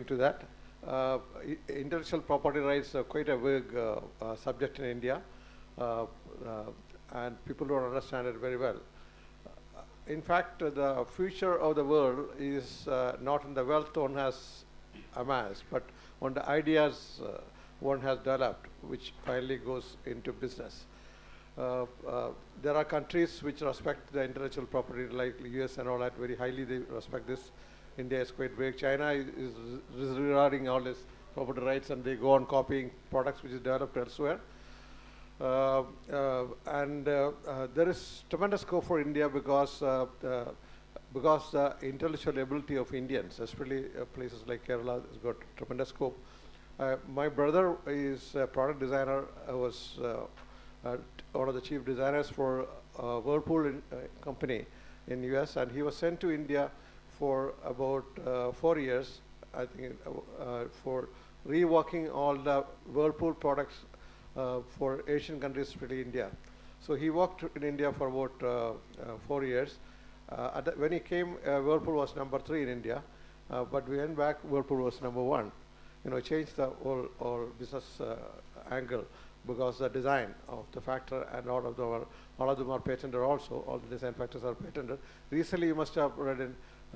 into that. Intellectual property rights are quite a big subject in India, and people don't understand it very well. In fact, the future of the world is not in the wealth one has amassed, but on the ideas one has developed, which finally goes into business. There are countries which respect the intellectual property, like US and all that, very highly they respect this. India is quite big. China is regarding all this property rights, and they go on copying products which is developed elsewhere. There is tremendous scope for India because the intellectual ability of Indians, especially places like Kerala, has got tremendous scope. My brother is a product designer. I was one of the chief designers for Whirlpool company in US, and he was sent to India for about 4 years, I think, for reworking all the Whirlpool products for Asian countries, especially India. So he worked in India for about 4 years. When he came, Whirlpool was number 3 in India, but we went back, Whirlpool was number 1. You know, changed the whole business angle, because the design of the factor and all of them are patented also. All the design factors are patented. Recently, you must have read in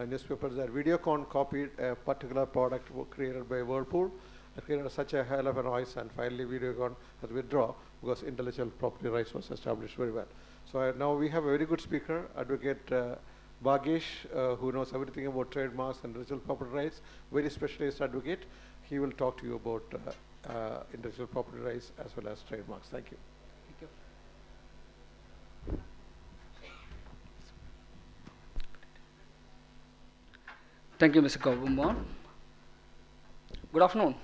newspapers that Videocon copied a particular product created by Whirlpool. It created such a hell of a noise, and finally Videocon has withdrawn because intellectual property rights was established very well. So now we have a very good speaker, Advocate Bhagesh, who knows everything about trademarks and intellectual property rights, very specialist advocate. He will talk to you about intellectual property rights as well as trademarks. Thank you. Thank you. Thank you, Mr. Kaumar. Good afternoon.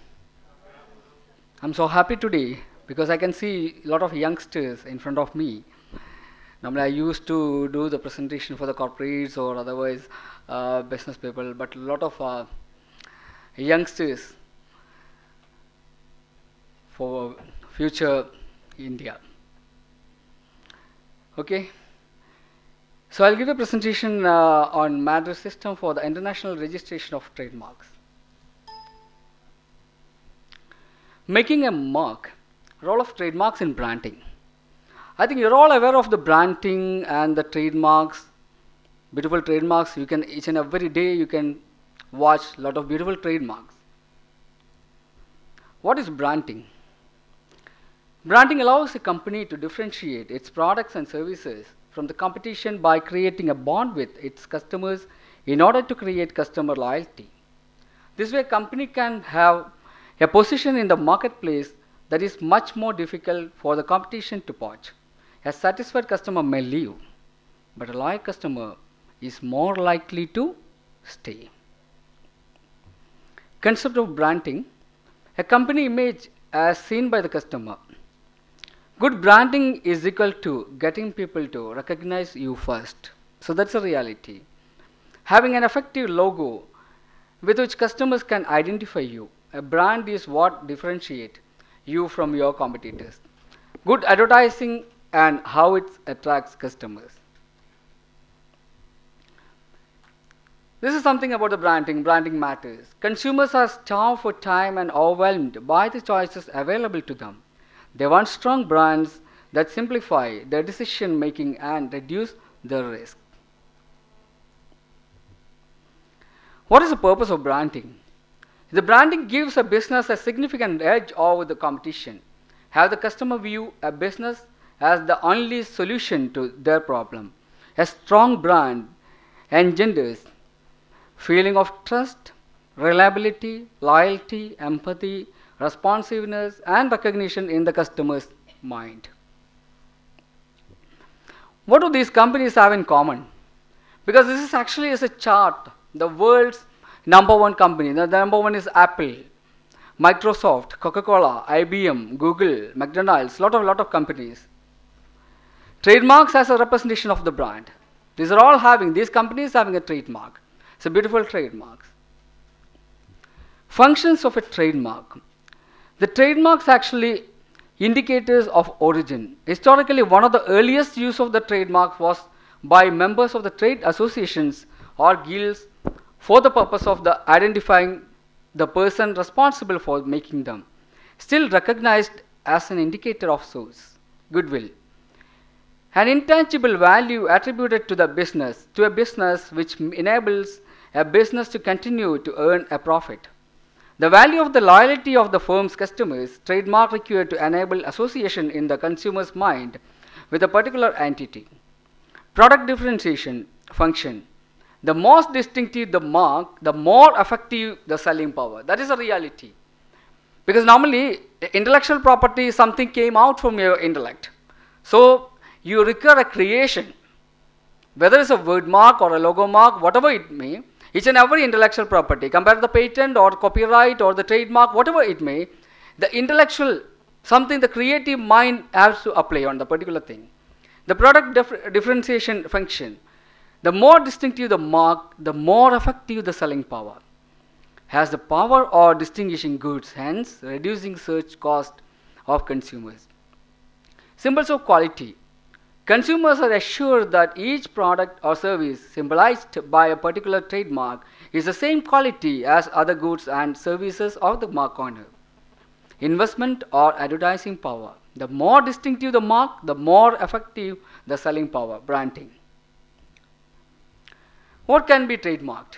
I'm so happy today because I can see a lot of youngsters in front of me. Normally, I used to do the presentation for the corporates or otherwise business people, but a lot of youngsters for future India. Okay. So I'll give a presentation on matter system for the international registration of trademarks. Making a mark, role of trademarks in branding. I think you're all aware of the branding and the trademarks, beautiful trademarks. You can, each and every day you can watch a lot of beautiful trademarks. What is branding? Branding allows a company to differentiate its products and services from the competition by creating a bond with its customers in order to create customer loyalty. This way, a company can have a position in the marketplace that is much more difficult for the competition to poach. A satisfied customer may leave, but a loyal customer is more likely to stay. Concept of branding, a company image as seen by the customer. Good branding is equal to getting people to recognize you first. So that's a reality. Having an effective logo with which customers can identify you. A brand is what differentiates you from your competitors. Good advertising and how it attracts customers. This is something about the branding. Branding matters. Consumers are starved for time and overwhelmed by the choices available to them. They want strong brands that simplify their decision making and reduce their risk. What is the purpose of branding? The branding gives a business a significant edge over the competition. Have the customer view a business as the only solution to their problem. A strong brand engenders feeling of trust, reliability, loyalty, empathy, responsiveness, and recognition in the customer's mind. What do these companies have in common? Because this is actually a chart, the world's #1 company. The #1 is Apple, Microsoft, Coca-Cola, IBM, Google, McDonald's, lot of companies. Trademarks as a representation of the brand. These are all having, these companies having a trademark. It's a beautiful trademarks. Functions of a trademark. The trademarks actually indicators of origin. Historically, one of the earliest use of the trademark was by members of the trade associations or guilds for the purpose of the identifying the person responsible for making them, still recognized as an indicator of source, goodwill. An intangible value attributed to the business, to a business which enables a business to continue to earn a profit. The value of the loyalty of the firm's customers, trademark required to enable association in the consumer's mind with a particular entity. Product differentiation function. The most distinctive the mark, the more effective the selling power. That is a reality. Because normally, intellectual property is something came out from your intellect. So, you require a creation. Whether it's a word mark or a logo mark, whatever it may, each and every intellectual property, compare the patent or copyright or the trademark, whatever it may, the intellectual, something the creative mind has to apply on the particular thing. The product differentiation function. The more distinctive the mark, the more effective the selling power. Has the power of distinguishing goods, hence reducing search cost of consumers. Symbols of quality. Consumers are assured that each product or service symbolized by a particular trademark is the same quality as other goods and services of the mark owner. Investment or advertising power. The more distinctive the mark, the more effective the selling power, branding. What can be trademarked?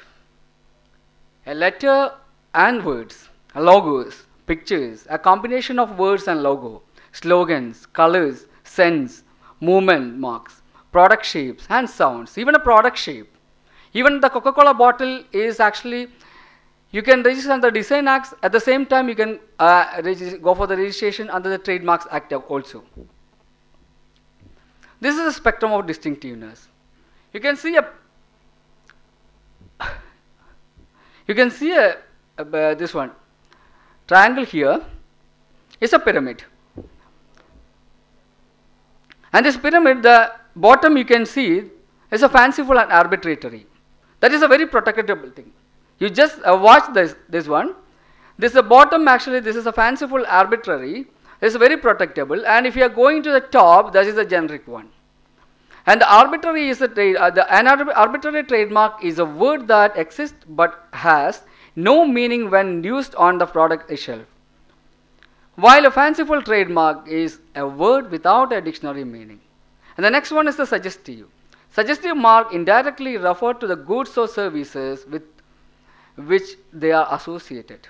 A letter and words, logos, pictures, a combination of words and logo, slogans, colors, scents, movement marks, product shapes and sounds, even a product shape. Even the Coca-Cola bottle is actually, you can register under the Design Acts, at the same time you can go for the registration under the Trademarks Act also. This is a spectrum of distinctiveness. You can see this one, triangle here is a pyramid. And this pyramid, the bottom you can see is a fanciful and arbitrary. That is a very protectable thing. You just watch this one. This is the bottom, actually this is a fanciful arbitrary. It's very protectable, and if you are going to the top, that is a generic one. And the arbitrary is an arbitrary trademark is a word that exists but has no meaning when used on the product itself. While a fanciful trademark is a word without a dictionary meaning. And the next one is the suggestive. Suggestive mark indirectly refer to the goods or services with which they are associated.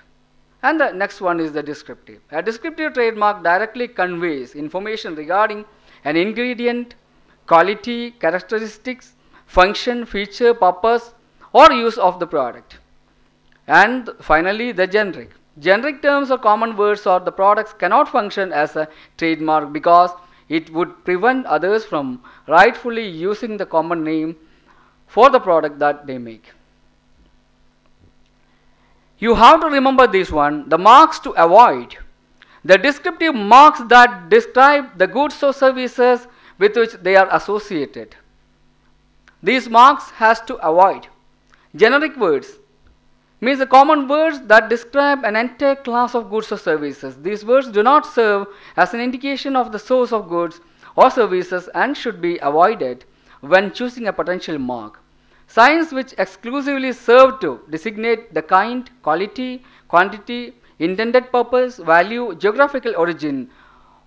And the next one is the descriptive. A descriptive trademark directly conveys information regarding an ingredient, quality, characteristics, function, feature, purpose, or use of the product. And finally, the generic. Generic terms or common words or the products cannot function as a trademark because it would prevent others from rightfully using the common name for the product that they make. You have to remember this one, the marks to avoid. The descriptive marks that describe the goods or services with which they are associated. These marks has to avoid. Generic words means the common words that describe an entire class of goods or services. These words do not serve as an indication of the source of goods or services and should be avoided when choosing a potential mark. Signs which exclusively serve to designate the kind, quality, quantity, intended purpose, value, geographical origin,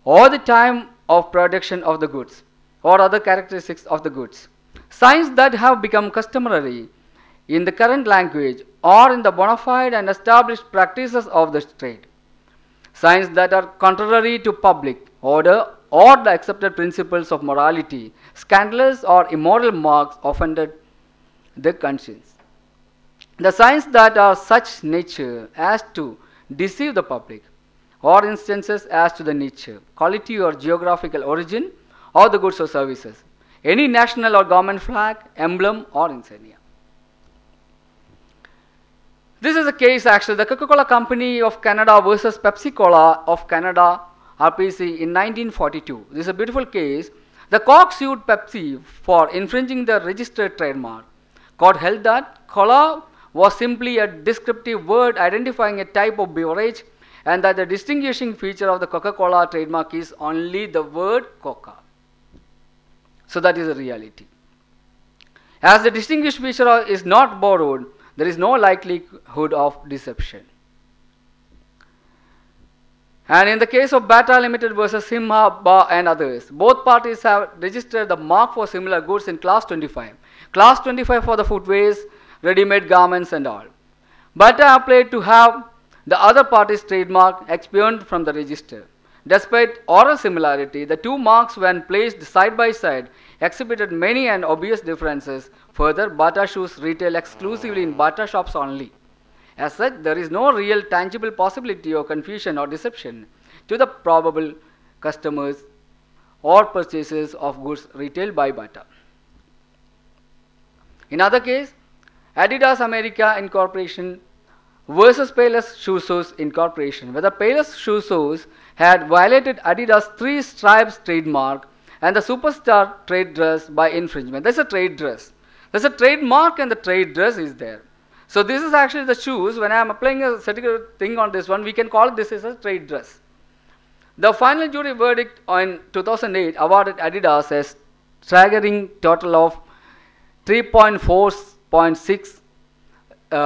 or the time of production of the goods or other characteristics of the goods. Signs that have become customary in the current language or in the bona fide and established practices of the trade. Signs that are contrary to public order or the accepted principles of morality, scandalous or immoral marks offended the conscience. The signs that are such nature as to deceive the public, or instances as to the nature, quality or geographical origin of the goods or services, any national or government flag, emblem or insignia. This is a case actually, the Coca-Cola Company of Canada versus Pepsi-Cola of Canada, RPC in 1942. This is a beautiful case. The Coke sued Pepsi for infringing the registered trademark. Court held that cola was simply a descriptive word identifying a type of beverage and that the distinguishing feature of the Coca-Cola trademark is only the word Coca. So that is the reality. As the distinguished feature is not borrowed, there is no likelihood of deception. And in the case of Bata Limited versus Simha, Ba and others, both parties have registered the mark for similar goods in class 25. Class 25 for the footwears, ready-made garments and all. Bata applied to have the other party's trademark expunged from the register. Despite oral similarity, the two marks when placed side by side exhibited many and obvious differences. Further, Bata shoes retail exclusively in Bata shops only. As such, there is no real tangible possibility of confusion or deception to the probable customers or purchasers of goods retailed by Bata. In other case, Adidas America Incorporation versus Payless Shoe Stores Incorporation, where the Payless Shoe Stores had violated Adidas 3 Stripes trademark and the Superstar trade dress by infringement. There's a trade dress. There's a trademark and the trade dress is there. So this is actually the shoes. When I am applying a particular thing on this one, we can call this as a trade dress. The final jury verdict in 2008 awarded Adidas a staggering total of $3.6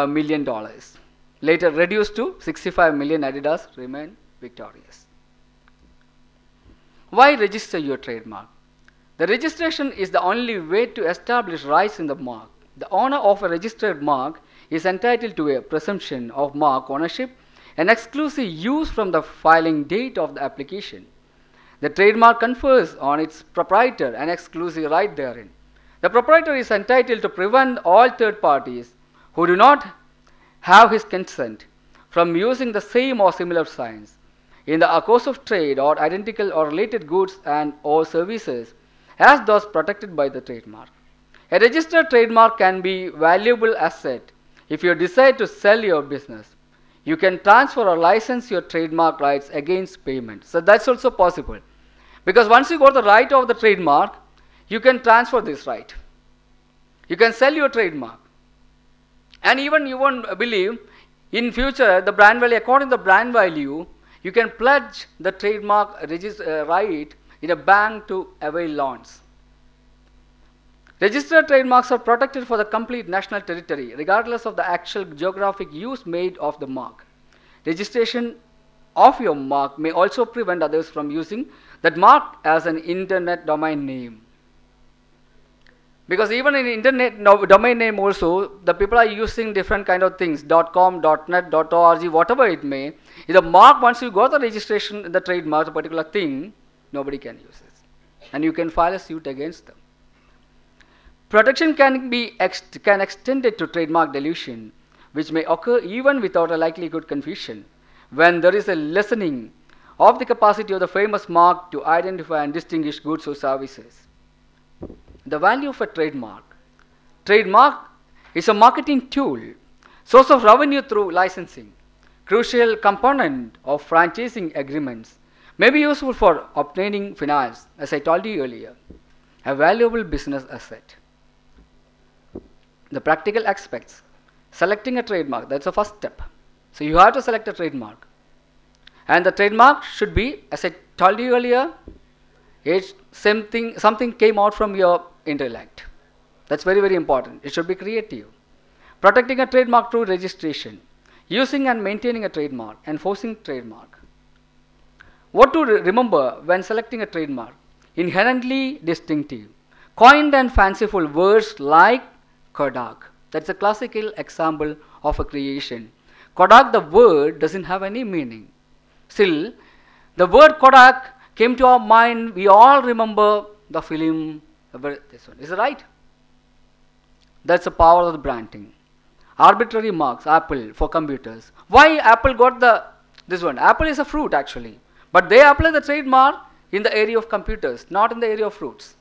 million. Later reduced to 65 million, Adidas remained victorious. Why register your trademark? The registration is the only way to establish rights in the mark. The owner of a registered mark is entitled to a presumption of mark ownership and exclusive use from the filing date of the application. The trademark confers on its proprietor an exclusive right therein. The proprietor is entitled to prevent all third parties who do not have his consent from using the same or similar signs in the course of trade or identical or related goods and or services as those protected by the trademark. A registered trademark can be valuable asset if you decide to sell your business. You can transfer or license your trademark rights against payment. So that's also possible. Because once you got the right of the trademark, you can transfer this right. You can sell your trademark. And even you won't believe, in future, the brand value, according to the brand value, you can pledge the trademark right in a bank to avail loans. Registered trademarks are protected for the complete national territory, regardless of the actual geographic use made of the mark. Registration of your mark may also prevent others from using that mark as an internet domain name. Because even in internet domain name also, the people are using different kind of things, .com, .net, .org, whatever it may. If the mark, once you got the registration, the trademark, a particular thing, nobody can use it. And you can file a suit against them. Protection can extend it to trademark dilution, which may occur even without a likelihood confusion, when there is a lessening of the capacity of the famous mark to identify and distinguish goods or services. The value of a trademark. Trademark is a marketing tool, source of revenue through licensing, crucial component of franchising agreements, may be useful for obtaining finance, as I told you earlier, a valuable business asset. The practical aspects. Selecting a trademark, that's the first step. So you have to select a trademark. And the trademark should be, as I told you earlier, it's something came out from your intellect. That's very, very important. It should be creative. Protecting a trademark through registration. Using and maintaining a trademark. Enforcing trademark. What to remember when selecting a trademark? Inherently distinctive. Coined and fanciful words like Kodak. That's a classical example of a creation. Kodak, the word, doesn't have any meaning. Still, the word Kodak came to our mind. We all remember the film. This one. Is it right? That's the power of the branding. Arbitrary marks, Apple for computers. Why Apple got this one? Apple is a fruit actually. But they apply the trademark in the area of computers, not in the area of fruits.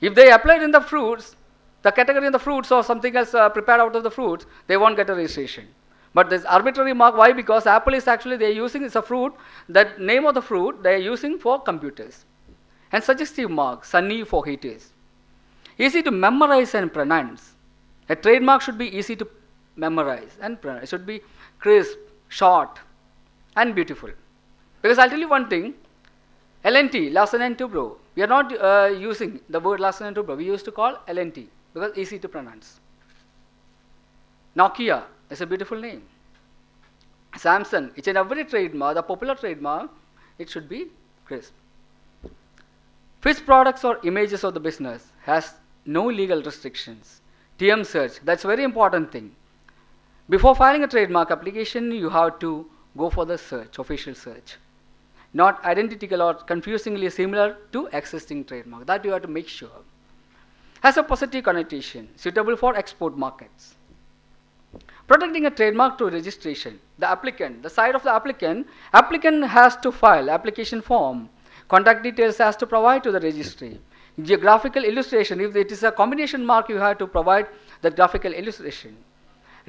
If they applied in the fruits, the category in the fruits or something else prepared out of the fruits, they won't get a registration. But this arbitrary mark, why? Because Apple is actually, they're using, it's a fruit, that name of the fruit they're using for computers. And suggestive mark, Sunny for haters. Easy to memorize and pronounce. A trademark should be easy to memorize and pronounce. It should be crisp, short, and beautiful. Because I'll tell you one thing, L&T, Larsen and Toubro, we are not using the word Larsen and Toubro, we used to call L&T because easy to pronounce. Nokia is a beautiful name. Samsung, each and every trademark, the popular trademark, it should be crisp. Which products or images of the business has no legal restrictions? TM search, that's a very important thing. Before filing a trademark application, you have to go for the search, official search. Not identical or confusingly similar to existing trademark. That you have to make sure. Has a positive connotation, suitable for export markets. Protecting a trademark to registration. The applicant, the side of the applicant has to file application form. Contact details has to provide to the registry. Geographical illustration, if it is a combination mark, you have to provide the graphical illustration.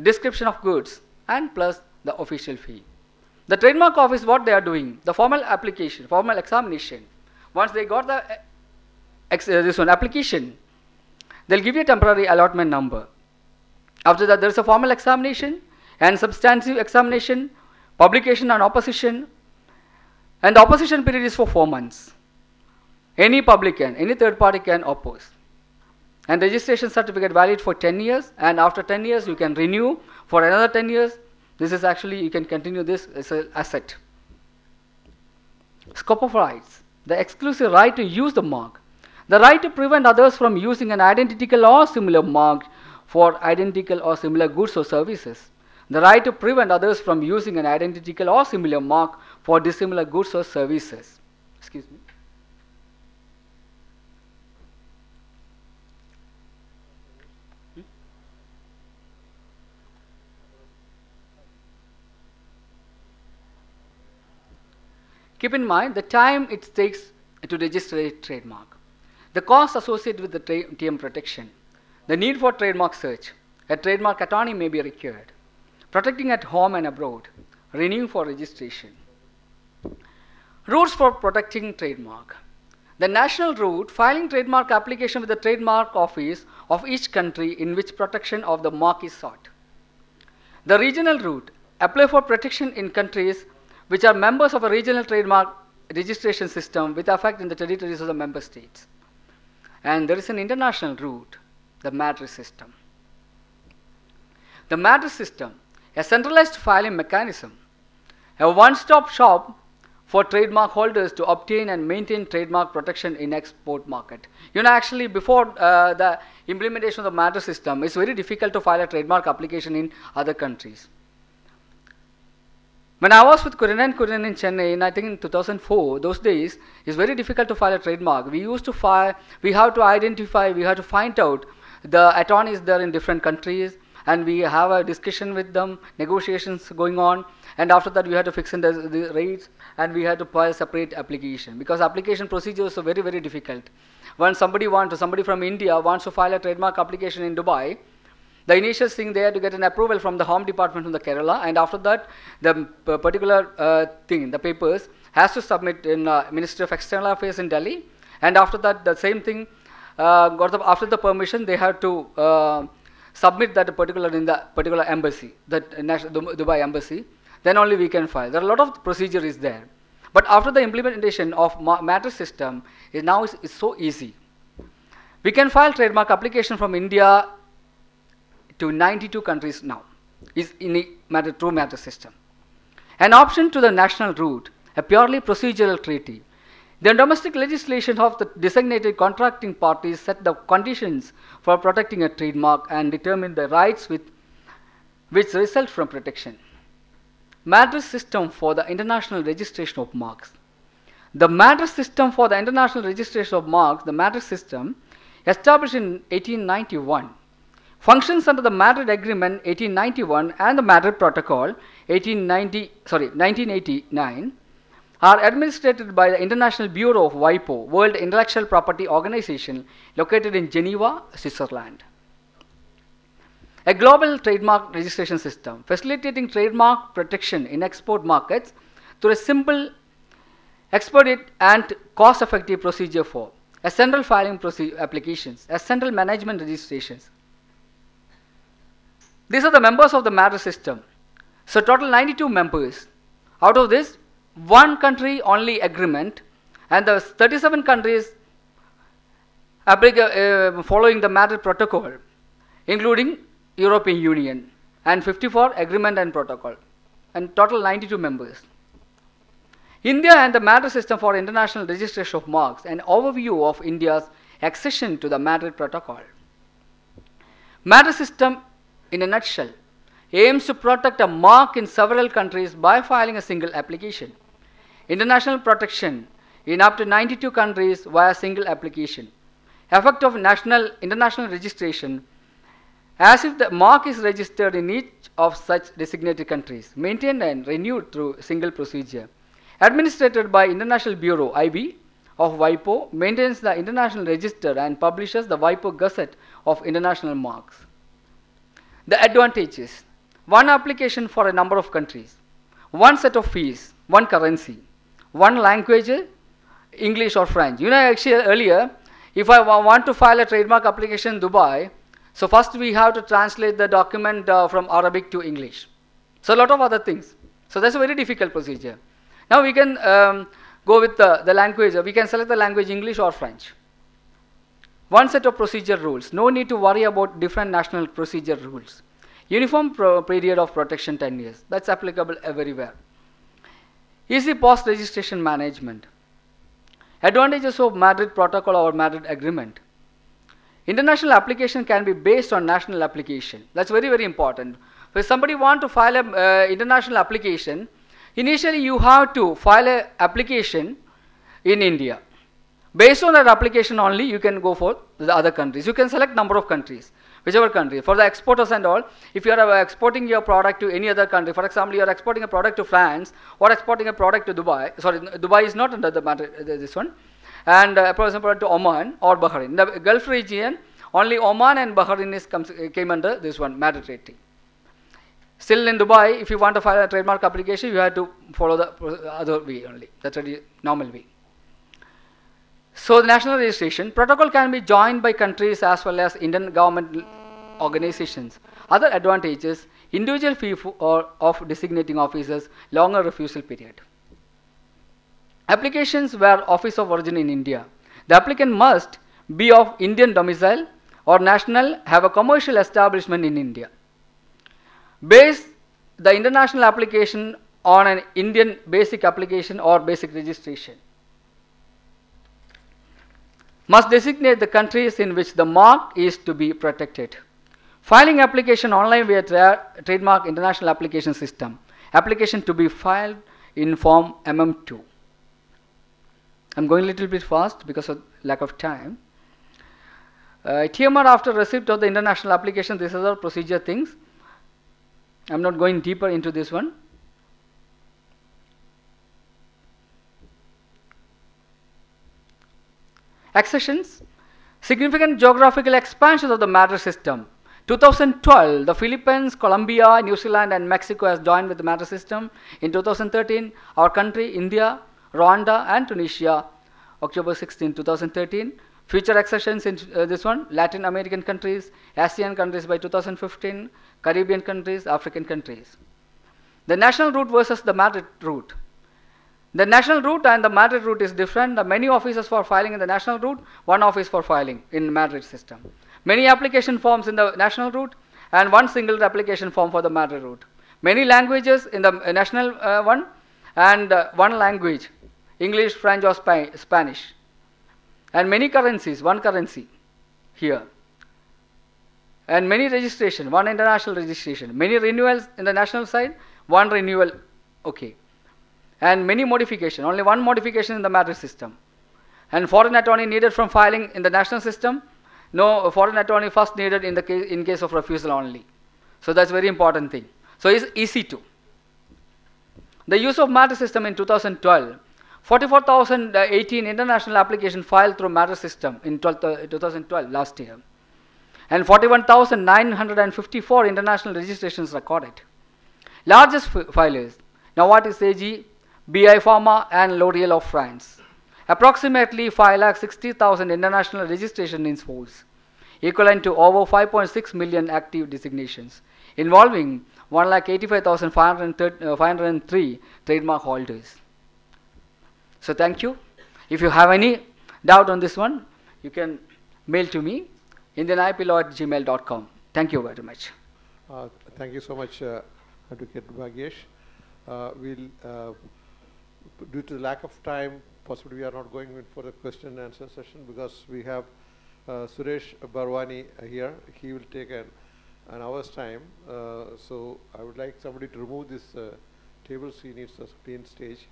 Description of goods and plus the official fee. The trademark office, what they are doing, the formal application, formal examination. Once they got the this one application, they'll give you a temporary allotment number. After that, there is a formal examination and substantive examination, publication and opposition, and the opposition period is for 4 months. Any publican, any third party can oppose. And registration certificate valid for 10 years, and after 10 years you can renew for another 10 years. This is actually, you can continue this as an asset. Scope of rights, the exclusive right to use the mark, the right to prevent others from using an identical or similar mark for identical or similar goods or services, the right to prevent others from using an identical or similar mark for dissimilar goods or services. Excuse me. Keep in mind the time it takes to register a trademark, the cost associated with the TM protection, the need for trademark search. A trademark attorney may be required. Protecting at home and abroad. Renewing for registration. Routes for protecting trademark. The national route, filing trademark application with the trademark office of each country in which protection of the mark is sought. The regional route, apply for protection in countries which are members of a regional trademark registration system with effect in the territories of the member states. And there is an international route, the matrix system. The matrix system, a centralized filing mechanism, a one-stop shop for trademark holders to obtain and maintain trademark protection in export market. You know, actually before the implementation of the matrix system, it's very difficult to file a trademark application in other countries. When I was with Kurinan in Chennai, I think in 2004, those days, it's very difficult to file a trademark. We used to file, we have to identify, we have to find out the attorneys there in different countries, and we have a discussion with them, negotiations going on, and after that we had to fix in the rates, and we had to file a separate application, because application procedures are very, very difficult. When somebody from India wants to file a trademark application in Dubai, the initial thing they had to get an approval from the Home Department from the Kerala, and after that the particular thing, the papers, has to submit in Ministry of External Affairs in Delhi, and after that the same thing, after the permission they have to submit that in the particular embassy, the Dubai embassy, then only we can file. There are a lot of procedure is there. But after the implementation of matrix system, now it's so easy. We can file trademark application from India to 92 countries now, is in a true matrix system. An option to the national route, a purely procedural treaty. The domestic legislation of the designated contracting parties set the conditions for protecting a trademark and determine the rights which result from protection. Matrix system for the international registration of marks. The matrix system for the international registration of marks, the matrix system, established in 1891, functions under the Madrid Agreement 1891 and the Madrid Protocol 1989, are administered by the International Bureau of WIPO, World Intellectual Property Organization, located in Geneva, Switzerland. A global trademark registration system, facilitating trademark protection in export markets through a simple, expedite and cost-effective procedure for a central filing applications, a central management registrations. These are the members of the matrix system. So total 92 members. Out of this, one country only agreement, and the 37 countries following the Madrid Protocol, including European Union, and 54 agreement and protocol. and total 92 members. India and the matter system for international registration of marks, an overview of India's accession to the Madrid Protocol. Matter system, in a nutshell, aims to protect a mark in several countries by filing a single application. International protection in up to 92 countries via single application. Effect of international registration as if the mark is registered in each of such designated countries, maintained and renewed through single procedure. Administered by International Bureau IB of WIPO, maintains the international register and publishes the WIPO Gazette of international marks. The advantages: one application for a number of countries, one set of fees, one currency, one language, English or French. You know, actually earlier, if I want to file a trademark application in Dubai, so first we have to translate the document from Arabic to English. So a lot of other things. So that's a very difficult procedure. Now we can go with the language. We can select the language English or French. One set of procedure rules. No need to worry about different national procedure rules. Uniform period of protection 10 years. That's applicable everywhere. Easy post-registration management. Advantages of Madrid Protocol or Madrid Agreement. International application can be based on national application. That's very, very important. If somebody wants to file an international application, initially you have to file an application in India. Based on that application only, you can go for the other countries. You can select number of countries, whichever country. For the exporters and all, if you are exporting your product to any other country, for example, you are exporting a product to France or exporting a product to Dubai. Sorry, Dubai is not under the matter, this one. And for example, to Oman or Bahrain. The Gulf region, only Oman and Bahrain came under this one, matter treaty. Still in Dubai, if you want to file a trademark application, you have to follow the other way only. That's a normal way. So the national registration protocol can be joined by countries as well as Indian government organizations. Other advantages: individual fee of designating officers, longer refusal period. Applications where office of origin in India. The applicant must be of Indian domicile or national, have a commercial establishment in India. Base the international application on an Indian basic application or basic registration. Must designate the countries in which the mark is to be protected. Filing application online via trademark international application system. Application to be filed in form MM2. I'm going a little bit fast because of lack of time. TMR after receipt of the international application, these are the procedure things. I'm not going deeper into this one. Accessions. Significant geographical expansion of the matter system. 2012, the Philippines, Colombia, New Zealand and Mexico has joined with the matter system. In 2013, our country, India, Rwanda and Tunisia, October 16, 2013. Future accessions in this one, Latin American countries, ASEAN countries by 2015, Caribbean countries, African countries. The national route versus the Madrid route. The national route and the Madrid route is different. The many offices for filing in the national route, one office for filing in Madrid system. Many application forms in the national route and one single application form for the Madrid route. Many languages in the national one and one language, English, French or Spanish. And many currencies, one currency here. And many registration, one international registration. Many renewals in the national side, one renewal, okay. And many modification, only one modification in the Madrid system. And foreign attorney needed from filing in the national system, no foreign attorney first needed in case of refusal only. So that's very important thing. So it's EC2. The use of Madrid system in 2012, 44,018 international applications filed through Madrid system in 2012 last year. And 41,954 international registrations recorded. Largest filers, Novartis AG, BI Pharma and L'Oreal of France. Approximately 5,60,000 international registration in force, equivalent to over 5.6 million active designations, involving 1,85,503 trademark holders. So thank you. If you have any doubt on this one, you can mail to me, indianiplaw@gmail.com. Thank you very much. Thank you so much, Advocate Bhagesh. Due to the lack of time, possibly we are not going in for the question and answer session because we have Suresh Barwani here. He will take an hour's time. So I would like somebody to remove this tables. He needs a clean stage.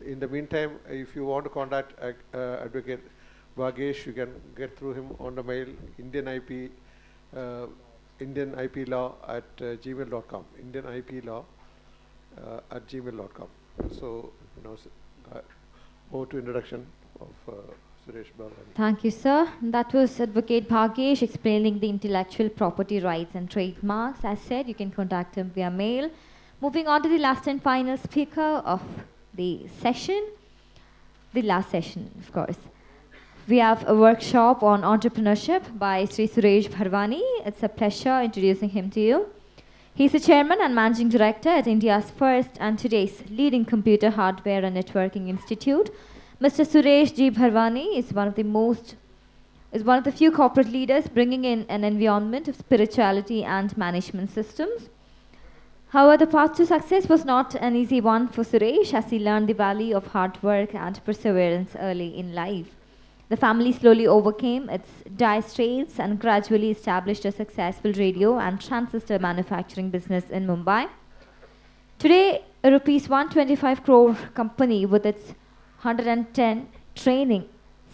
In the meantime, if you want to contact Advocate Bhagesh, you can get through him on the mail, Indian IP Law at gmail.com. Indian IP Law at gmail.com. So, over to introduction of Suresh Barwani. Thank you, sir. That was Advocate Bhagesh explaining the intellectual property rights and trademarks. As said, you can contact him via mail. Moving on to the last and final speaker of the session, the last session, of course. We have a workshop on entrepreneurship by Sri Suresh Barwani. It's a pleasure introducing him to you. He's the chairman and managing director at India's first and today's leading computer hardware and networking institute. Mr. Suresh G. Barwani is one of the few corporate leaders bringing in an environment of spirituality and management systems. However, the path to success was not an easy one for Suresh as he learned the value of hard work and perseverance early in life. The family slowly overcame its dire straits and gradually established a successful radio and transistor manufacturing business in Mumbai. Today, a rupees 125 crore company with its 110 training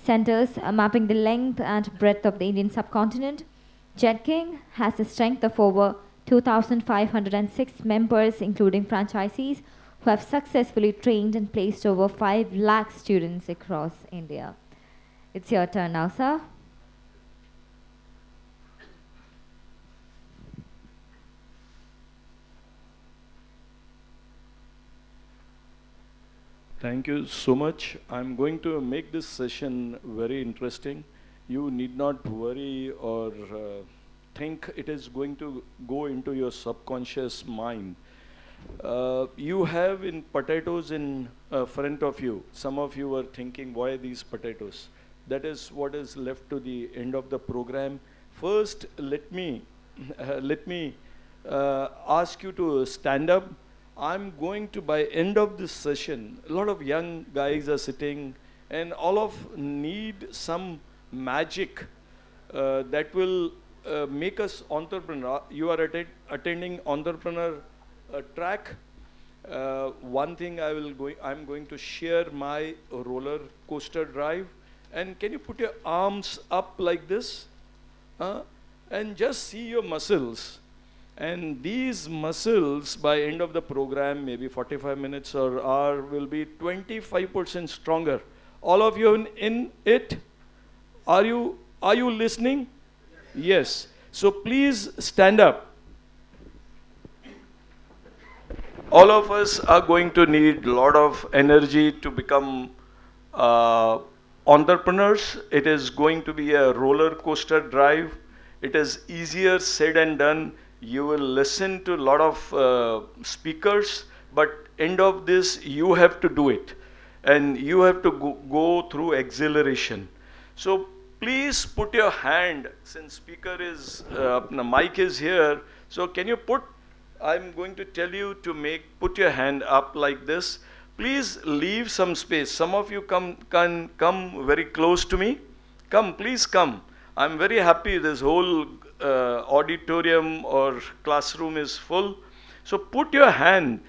centers mapping the length and breadth of the Indian subcontinent, Jet King has a strength of over 2,506 members, including franchisees, who have successfully trained and placed over 5 lakh students across India. It's your turn now, sir. Thank you so much. I'm going to make this session very interesting. You need not worry or think it is going to go into your subconscious mind. You have in potatoes in front of you. Some of you are thinking, why these potatoes? That is what is left to the end of the program. First, let me ask you to stand up. I'm going to, by end of this session, a lot of young guys are sitting and all of need some magic that will make us entrepreneur. You are attending entrepreneur track. One thing I'm going to share my roller coaster drive. And can you put your arms up like this? And just see your muscles. And these muscles, by end of the program, maybe 45 minutes or hour, will be 25% stronger. All of you in it? Are you listening? Yes. So please stand up. All of us are going to need a lot of energy to become entrepreneurs. It is going to be a roller coaster drive. It is easier said and done. You will listen to a lot of speakers, but end of this, you have to do it. And you have to go through exhilaration. So please put your hand, since speaker is, the mic is here, so can you put, I'm going to tell you to put your hand up like this. Please leave some space. Some of you can come very close to me. Come, please come. I'm very happy this whole auditorium or classroom is full. So put your hand.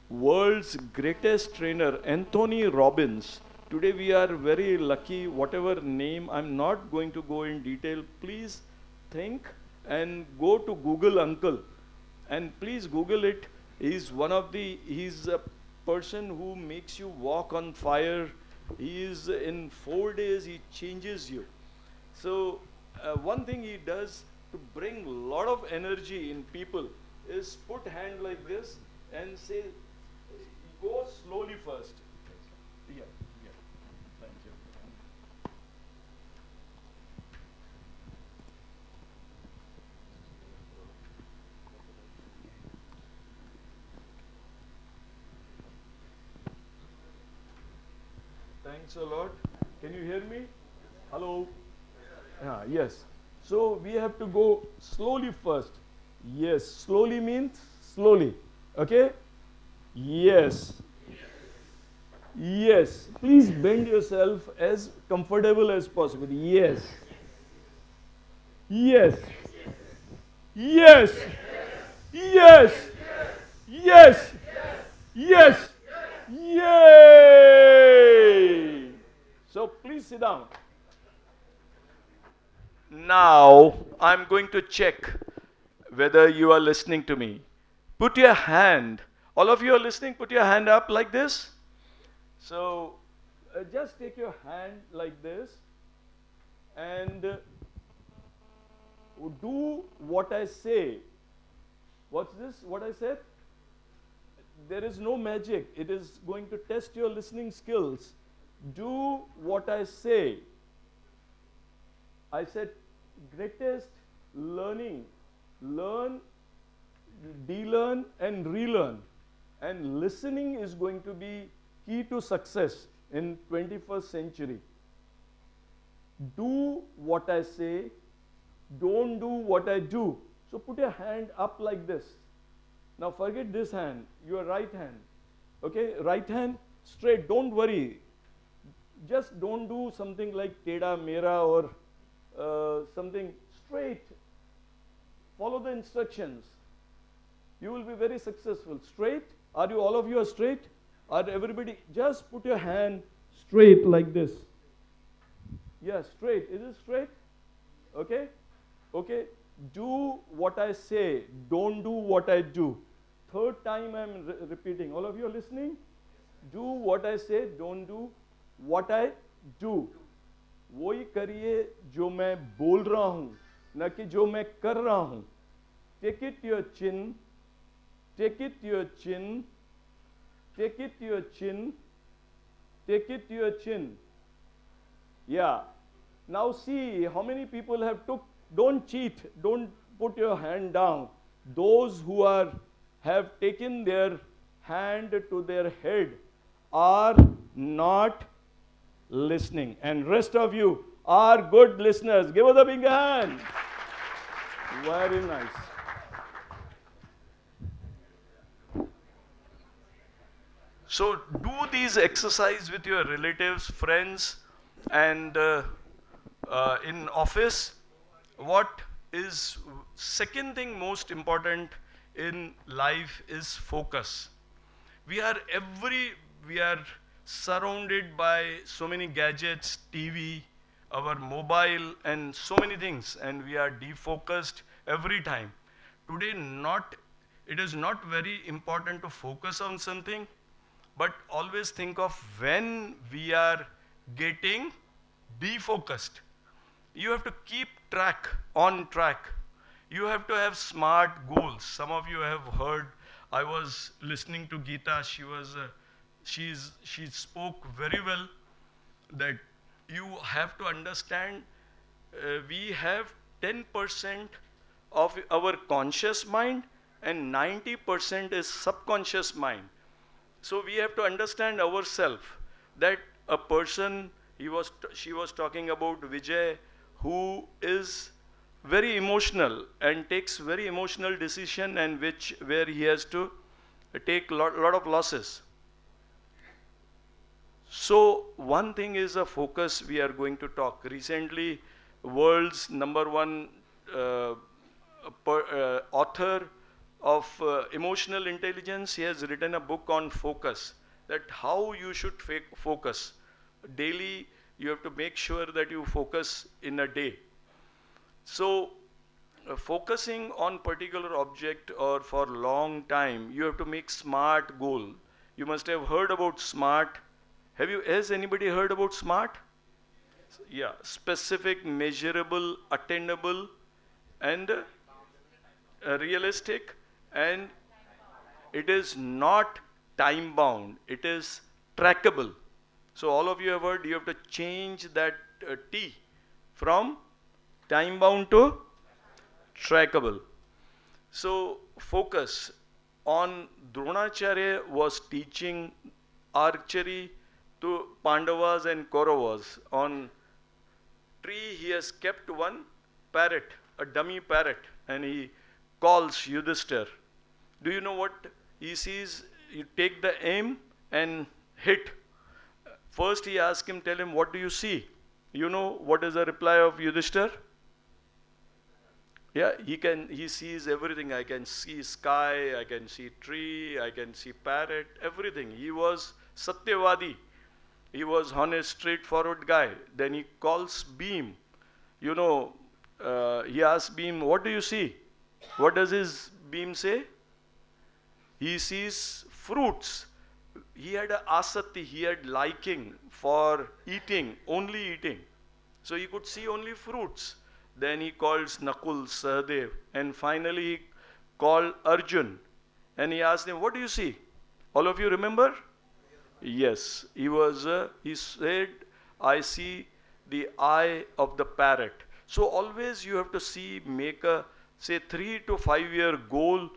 World's greatest trainer, Anthony Robbins. Today we are very lucky, whatever name, I'm not going to go in detail. Please think and go to Google Uncle. And please Google it. He's a person who makes you walk on fire. He is, in 4 days, he changes you. So one thing he does to bring a lot of energy in people is put hand like this and say, go slowly first. Yeah, thank you. Thanks a lot. Can you hear me? Hello? Yes. So we have to go slowly first. Yes, slowly means slowly. Okay? Yes. Yes. Please bend yourself as comfortable as possible. Yes. Yes. Yes. Yes. Yes. Yes. Yay! So please sit down. Now I'm going to check whether you are listening to me. Put your hand, all of you are listening, put your hand up like this. So just take your hand like this and do what I say. What's this? What I said? There is no magic. It is going to test your listening skills. Do what I say. I said greatest learning. Learn, de-learn and relearn. And listening is going to be key to success in 21st century. Do what I say. Don't do what I do. So put your hand up like this. Now forget this hand, your right hand. Okay, right hand straight, don't worry. Just don't do something like teda mera or something straight. Follow the instructions. You will be very successful. Straight, are you, all of you are straight? Are everybody, just put your hand straight like this. Yeah, straight, is it straight? Okay, okay. Do what I say, don't do what I do. Third time I'm repeating. All of you are listening? Do what I say, don't do what I do. वही करिए जो मैं बोल रहा हूँ, न कि जो मैं कर रहा हूँ. Take it to your chin, take it to your chin, take it to your chin, take it to your chin. Yeah. Now see how many people have took. Don't cheat. Don't put your hand down. Those who have taken their hand to their head are not listening. And rest of you are good listeners. Give us a big hand. Very nice. So do these exercise with your relatives, friends, and in office. What is second thing most important in life is focus. We are surrounded by so many gadgets, TV, our mobile and so many things, and we are defocused every time. Today it is not very important to focus on something, but always think of when we are getting defocused. You have to keep on track. You have to have smart goals. Some of you have heard, I was listening to Geeta, she spoke very well that you have to understand we have 10% of our conscious mind and 90% is subconscious mind. So we have to understand ourselves that a person, she was talking about Vijay, who is very emotional and takes very emotional decision and where he has to take lot of losses. So one thing is a focus we are going to talk. Recently, world's #1 author of emotional intelligence, he has written a book on focus, that how you should focus. Daily, you have to make sure that you focus in a day. So focusing on particular object or for long time, you have to make SMART goal. You must have heard about SMART. Has anybody heard about SMART? Yeah, specific, measurable, attainable, and realistic, and it is not time bound, it is trackable. So all of you have heard, you have to change that T from time bound to trackable. So focus on. Dronacharya was teaching archery to Pandavas and Kauravas. On tree he has kept one parrot, a dummy parrot, and he calls Yudhishthir. Do you know what he sees, you take the aim and hit. First he asks him, tell him, what do you see? You know what is the reply of Yudhishthir? Yeah, he sees everything. I can see sky, I can see tree, I can see parrot, everything. He was Satyavadi. He was honest, straightforward guy. Then he calls Bhim. You know, he asks Bhim, what do you see? What does his Bhim say? He sees fruits. He had a asati, he had liking for eating, only eating. So he could see only fruits. Then he calls Nakul, Sahadev, and finally he called Arjun. And he asked him, what do you see? All of you remember? Yes, he said, I see the eye of the parrot. So always you have to make a, say, 3 to 5 year goal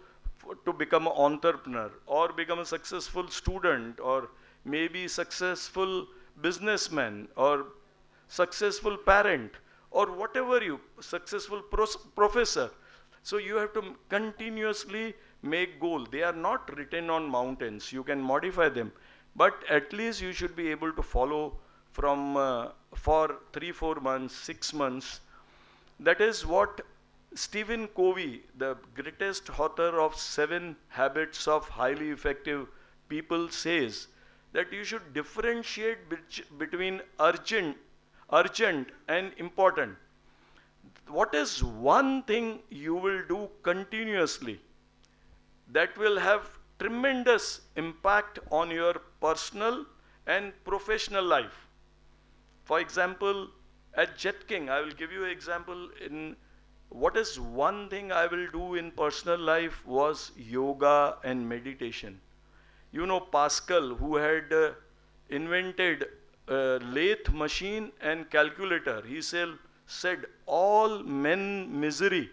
to become an entrepreneur or become a successful student or maybe successful businessman or successful parent or whatever successful professor. So you have to continuously make goal. They are not written on mountains. You can modify them. But at least you should be able to follow from for 3-4 months, 6 months. That is what Stephen Covey, the greatest author of 7 Habits of Highly Effective People, says that you should differentiate between urgent and important. What is one thing you will do continuously that will have tremendous impact on your personal and professional life? For example, at Jet King, I will give you an example in what is one thing I will do in personal life was yoga and meditation. You know Pascal, who had invented lathe machine and calculator, he said all men misery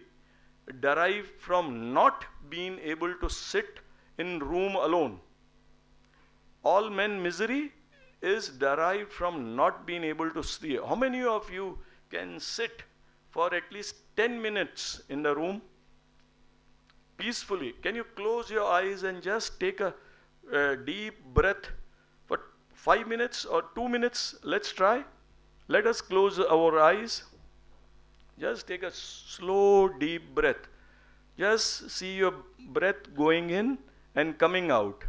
derive from not being able to sit in room alone. All men misery is derived from not being able to sleep. How many of you can sit for at least 10 minutes in the room peacefully? Can you close your eyes and just take a deep breath for 5 minutes or 2 minutes? Let's try. Let us close our eyes. Just take a slow, deep breath. Just see your breath going in and coming out.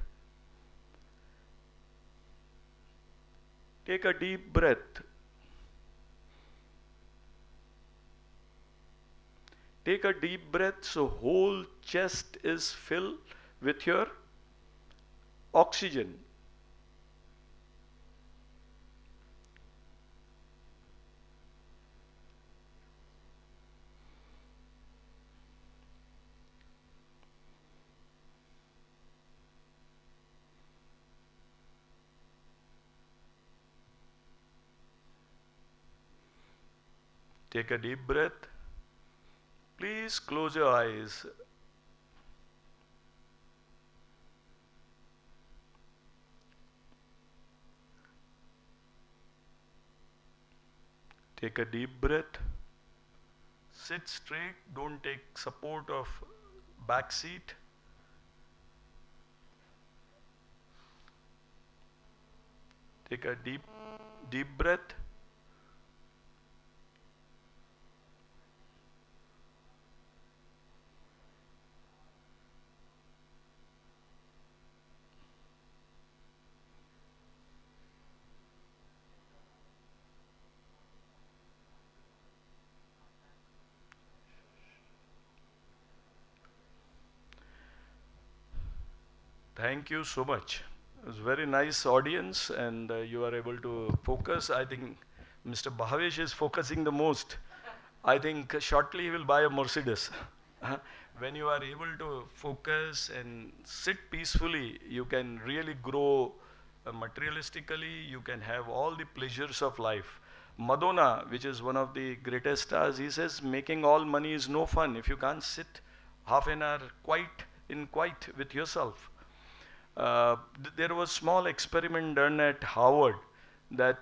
Take a deep breath. Take a deep breath so whole chest is filled with your oxygen. Take a deep breath. Please close your eyes. Take a deep breath. Sit straight. Don't take support of back seat. Take a deep breath. Thank you so much. It was a very nice audience and you are able to focus. I think Mr. Bhavesh is focusing the most. I think shortly he will buy a Mercedes. When you are able to focus and sit peacefully, you can really grow materialistically. You can have all the pleasures of life. Madonna, which is one of the greatest stars, he says making all money is no fun if you can't sit half an hour quiet with yourself. There was a small experiment done at Harvard that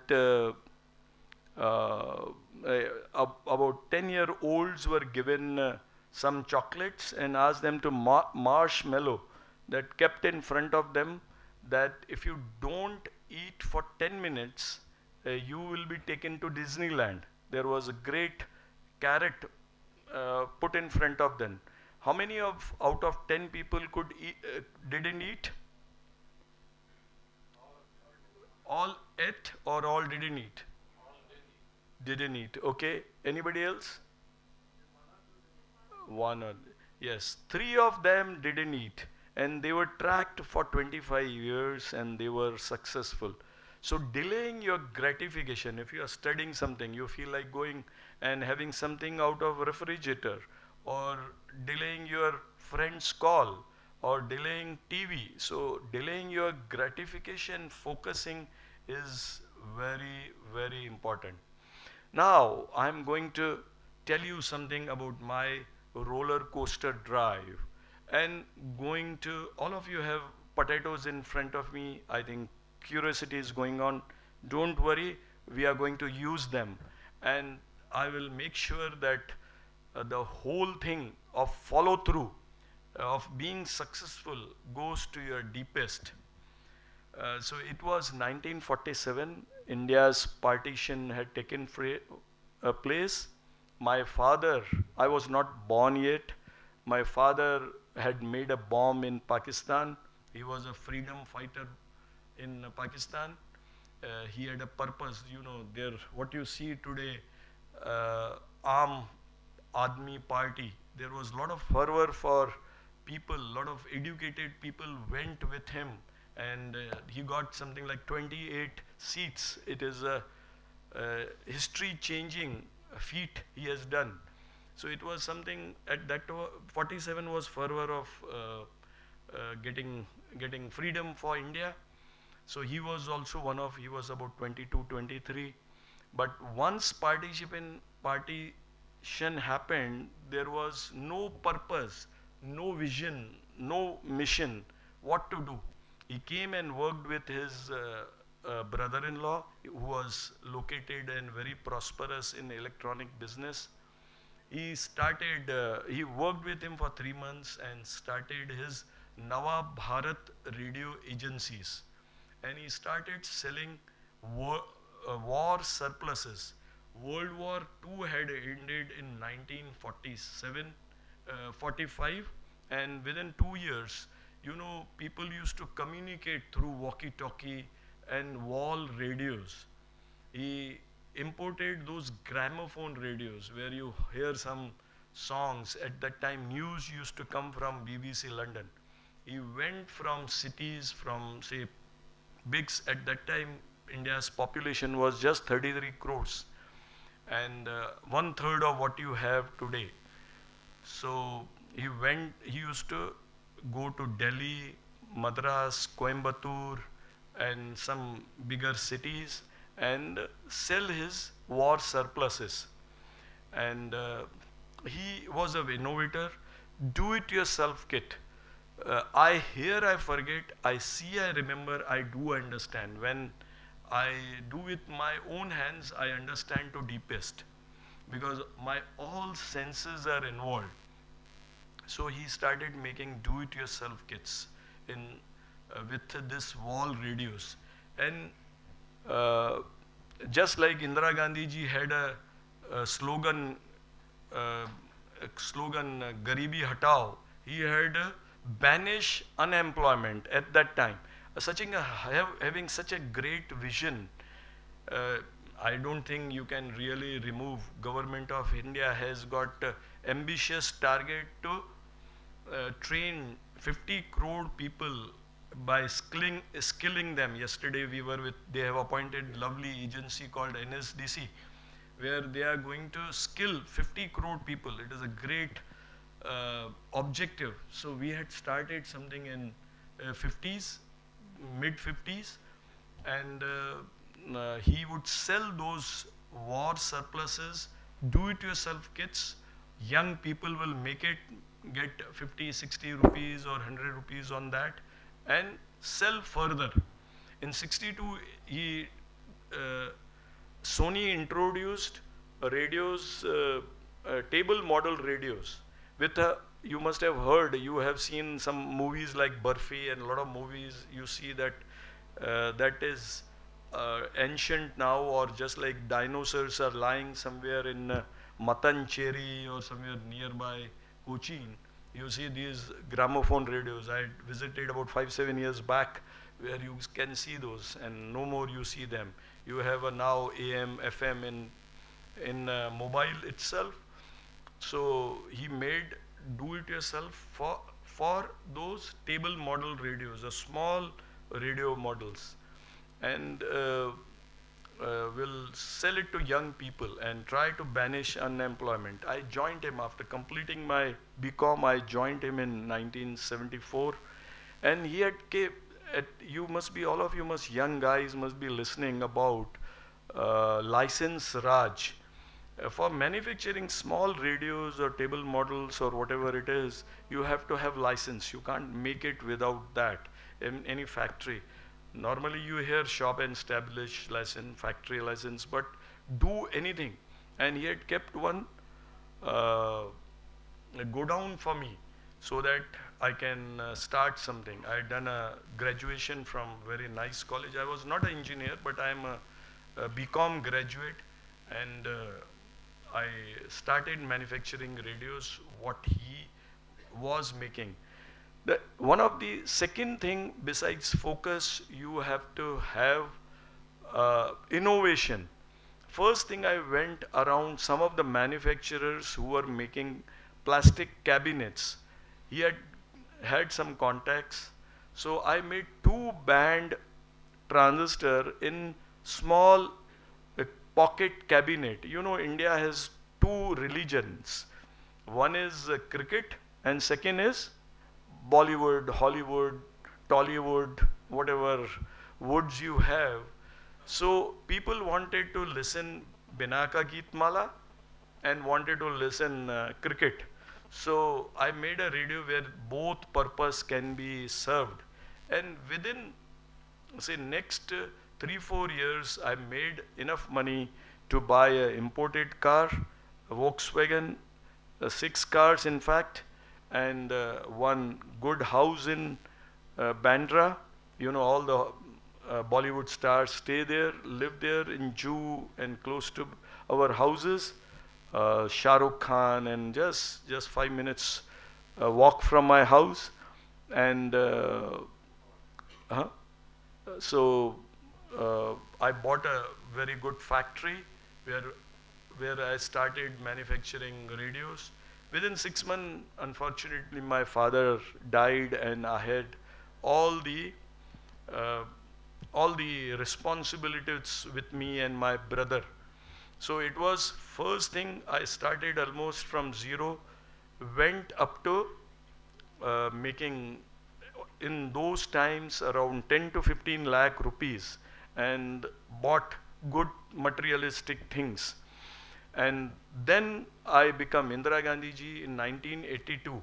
about 10-year-olds were given some chocolates and asked them to marshmallow that kept in front of them that if you don't eat for 10 minutes, you will be taken to Disneyland. There was a great carrot put in front of them. How many of out of 10 people could eat, didn't eat? All ate or all didn't eat? Didn't eat. Okay. Anybody else? One or yes. Three of them didn't eat, and they were tracked for 25 years, and they were successful. So delaying your gratification, if you are studying something, you feel like going and having something out of refrigerator, or delaying your friend's call, or delaying TV. So delaying your gratification, focusing is very, very important. Now I'm going to tell you something about my roller coaster drive, and going to, all of you have potatoes in front of me. I think curiosity is going on. Don't worry, we are going to use them, and I will make sure that the whole thing of follow through, of being successful, goes to your deepest. So it was 1947, India's partition had taken place. My father, I was not born yet, my father had made a bomb in Pakistan. He was a freedom fighter in Pakistan. He had a purpose, you know, there, what you see today, Aam Admi Party, there was a lot of fervor for people, a lot of educated people went with him, and he got something like 28 seats. It is a history changing feat he has done. So it was something at that 47 was fervor of getting freedom for India. So he was also one of, he was about 22, 23. But once partition happened, there was no purpose, no vision, no mission, what to do. He came and worked with his brother-in-law, who was located and very prosperous in electronic business. He started, he worked with him for 3 months and started his Nava Bharat radio agencies. And he started selling war surpluses. World War II had ended in 1947, 45, and within 2 years, you know, people used to communicate through walkie-talkie and wall radios. He imported those gramophone radios where you hear some songs. At that time, news used to come from BBC London. He went from cities, from say bigs. At that time, India's population was just 33 crores, and 1/3 of what you have today. So he used to go to Delhi, Madras, Coimbatore, and some bigger cities and sell his war surpluses. And he was an innovator. Do-it-yourself kit. I hear, I forget, I see, I remember, I do understand. When I do with my own hands, I understand to deepest, because my all senses are involved. So he started making do-it-yourself kits in with this wall radios. And just like Indira Gandhi ji had a slogan, Garibi Hatao, he had banish unemployment at that time. Having such a great vision, I don't think you can really remove. Government of India has got ambitious target to train 50 crore people by skilling them. Yesterday we were with, they have appointed lovely agency called NSDC, where they are going to skill 50 crore people. It is a great objective. So we had started something in 50s, mid 50s, and he would sell those war surpluses, do-it-yourself kits. Young people will make it, get 50, 60 rupees or 100 rupees on that, and sell further. In 62, Sony introduced radios, table model radios with a you must have heard, you have seen some movies like Burfi and a lot of movies, you see that that is ancient now, or just like dinosaurs are lying somewhere in Matancheri or somewhere nearby Cochin. You see these gramophone radios. I visited about 5-7 years back, where you can see those, and no more you see them. You have a now AM, FM in mobile itself. So he made do-it-yourself for those table model radios, the small radio models, and will sell it to young people and try to banish unemployment. I joined him after completing my BCom. I joined him in 1974, and he had you must be, all of you must, young guys must be listening about license Raj. For manufacturing small radios or table models or whatever it is, you have to have license. You can't make it without that in any factory. Normally you hear shop and establish license, factory license, but do anything. And he had kept one go down for me so that I can start something. I had done a graduation from very nice college. I was not an engineer, but I am a BCom graduate, and I started manufacturing radios, what he was making. One of the second thing besides focus, you have to have innovation. First thing, I went around some of the manufacturers who were making plastic cabinets. He had some contacts. So I made 2-band transistor in small pocket cabinet. You know, India has 2 religions. One is cricket, and second is Bollywood, Hollywood, Tollywood, whatever woods you have. So people wanted to listen Binaka Geetmala and wanted to listen cricket. So I made a radio where both purpose can be served. And within, say, next 3-4 years, I made enough money to buy an imported car, a Volkswagen, 6 cars in fact, and one good house in Bandra. You know, all the Bollywood stars stay there, live there in Juhu and close to our houses. Shah Rukh Khan, and just 5 minutes walk from my house. And so I bought a very good factory where I started manufacturing radios. Within 6 months, unfortunately, my father died, and I had all the responsibilities with me and my brother. So it was first thing, I started almost from zero, went up to making in those times around 10 to 15 lakh rupees, and bought good materialistic things. And then I became Indira Gandhi ji in 1982.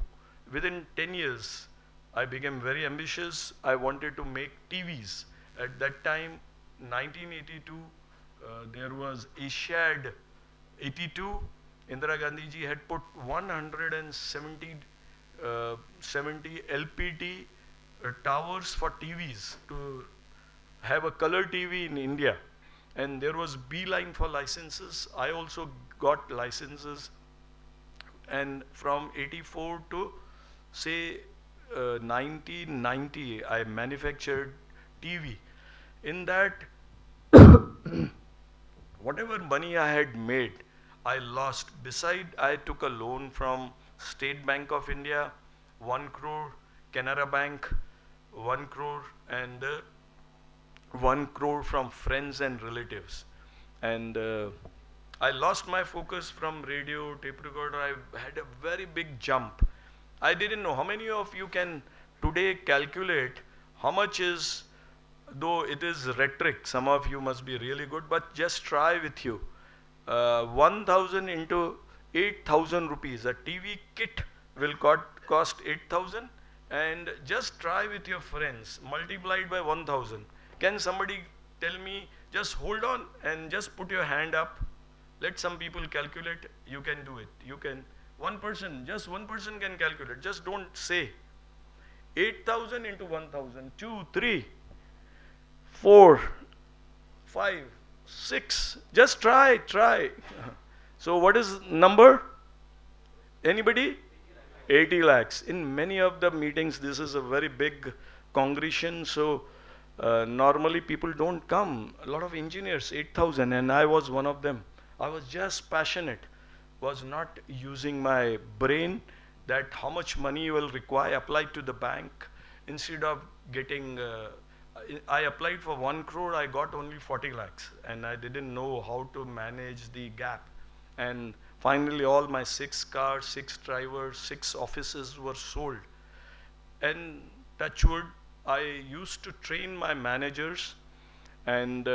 Within 10 years, I became very ambitious. I wanted to make TVs. At that time, 1982, there was Asiad 82. Indira Gandhi ji had put 170 LPT towers for TVs to have a color TV in India. And there was beeline for licenses. I also got licenses. And from 84 to say 1990, I manufactured TV. In that, whatever money I had made, I lost. Beside, I took a loan from State Bank of India, 1 crore, Canara Bank, 1 crore, and 1 crore from friends and relatives. And I lost my focus from radio, tape recorder. I had a very big jump. I didn't know how many of you can today calculate how much is, though it is rhetoric, some of you must be really good, but just try with you. 1,000 into 8,000 rupees. A TV kit will cost 8,000, and just try with your friends, multiplied by 1,000. Can somebody tell me, just hold on and just put your hand up. Let some people calculate. You can do it. You can. One person, just one person can calculate. Just don't say 8,000 into 1,000, 2, 3, 4, 5, 6. Just try. So what is number? Anybody? 80 lakhs. In many of the meetings, this is a very big congregation, so normally people don't come. A lot of engineers, 8,000, and I was one of them. I was just passionate, was not using my brain that how much money you will require, applied to the bank. Instead of getting, I applied for 1 crore, I got only 40 lakhs, and I didn't know how to manage the gap. And finally, all my 6 cars, 6 drivers, 6 offices were sold. And touch wood, I used to train my managers and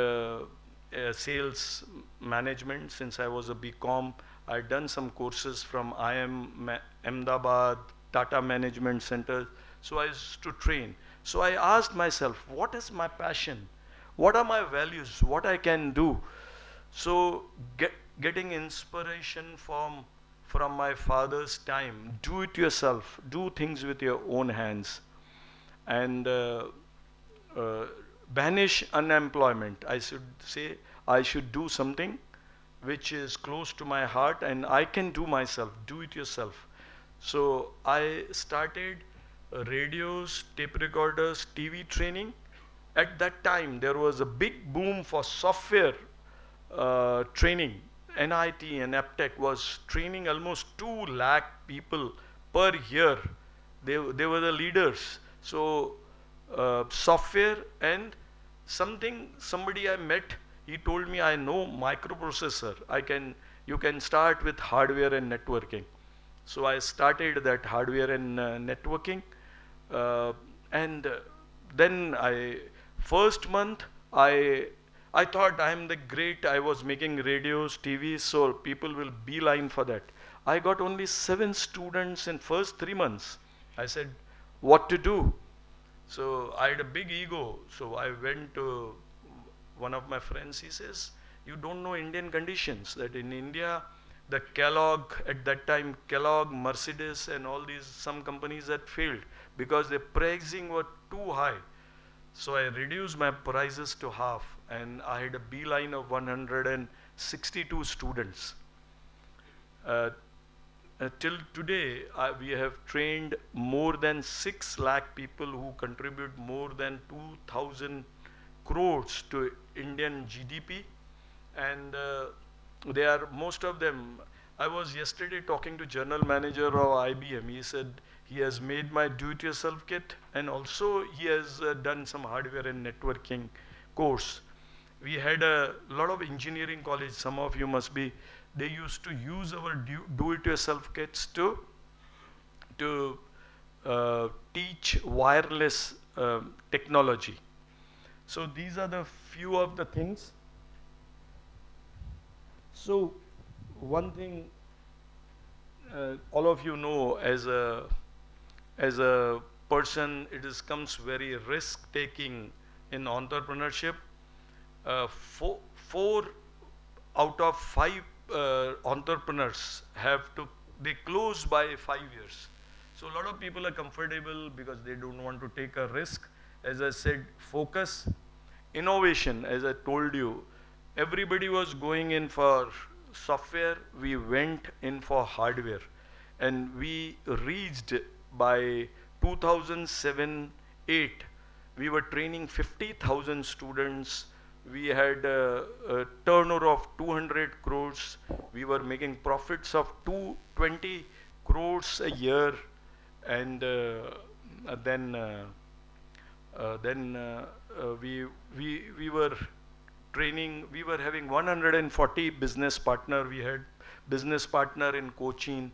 sales management. Since I was a BCom, I'd done some courses from IIM Ahmedabad, Tata Management Center. So I used to train. So I asked myself, what is my passion? What are my values? What I can do? So getting inspiration from my father's time, do it yourself, do things with your own hands, and banish unemployment. I should say I should do something which is close to my heart and I can do myself, do it yourself. So I started radios, tape recorders, TV training. At that time, there was a big boom for software training. NIT and AppTech was training almost 2 lakh people per year. They were the leaders. So software and somebody I met, he told me, I know microprocessor. You can start with hardware and networking. So I started that hardware and networking. And then first month, I thought I'm the great, I was making radios, TVs, so people will beeline for that. I got only 7 students in first 3 months. I said, what to do? So I had a big ego. So I went to one of my friends, he says, you don't know Indian conditions, that in India, the Kellogg, at that time, Kellogg, Mercedes, and all these, some companies had failed because their pricing were too high. So I reduced my prices to half, and I had a beeline of 162 students. Till today, we have trained more than 6 lakh people who contribute more than 2,000 crores to Indian GDP. And they are, most of them, I was yesterday talking to general manager of IBM. He said he has made my do-it-yourself kit, and also he has done some hardware and networking course. We had a lot of engineering college, some of you must be, they used to use our do-it-yourself kits to teach wireless technology. So these are the few of the things. So one thing all of you know, as a person, it comes very risk-taking in entrepreneurship. 4 out of 5 entrepreneurs they close by 5 years. So a lot of people are comfortable because they don't want to take a risk. As I said, focus, innovation, as I told you, everybody was going in for software, we went in for hardware. And we reached by 2007-8, we were training 50,000 students. We had a turnover of 200 crores. We were making profits of 220 crores a year. And then we were training, we were having 140 business partner. We had business partner in Cochin.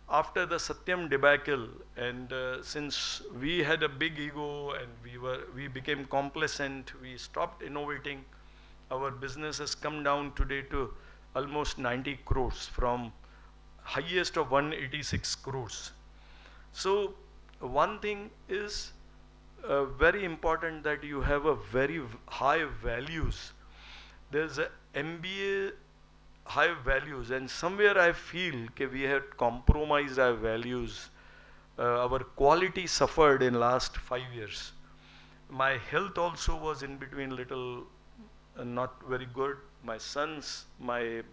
After the Satyam debacle, and since we had a big ego and we became complacent, we stopped innovating. Our business has come down today to almost 90 crores from highest of 186 crores. So one thing is very important, that you have a very high values. There's a MBA high values, and somewhere I feel that we had compromised our values. Our quality suffered in last 5 years. My health also was in between little not very good. My sons had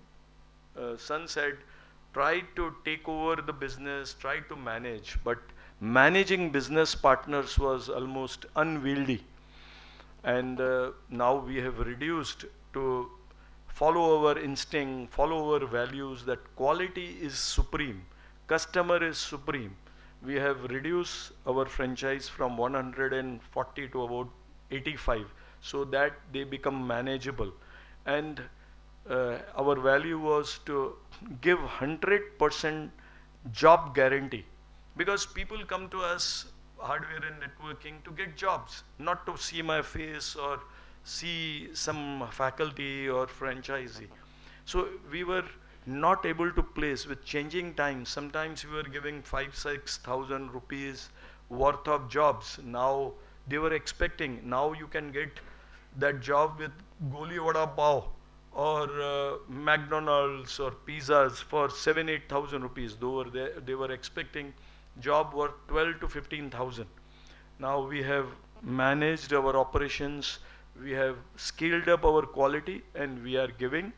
tried to take over the business, tried to manage, but managing business partners was almost unwieldy. And now we have reduced to follow our instinct, follow our values, that quality is supreme, customer is supreme. We have reduced our franchise from 140 to about 85, so that they become manageable. And our value was to give 100% job guarantee, because people come to us, hardware and networking, to get jobs, not to see my face or see some faculty or franchisee. So we were not able to place with changing times. Sometimes we were giving 5,000-6,000 rupees worth of jobs. Now they were expecting, now you can get that job with Goli Vada Pav or McDonald's or pizzas for 7,000-8,000 rupees. They were expecting job worth 12 to 15,000. Now we have managed our operations, we have scaled up our quality, and we are giving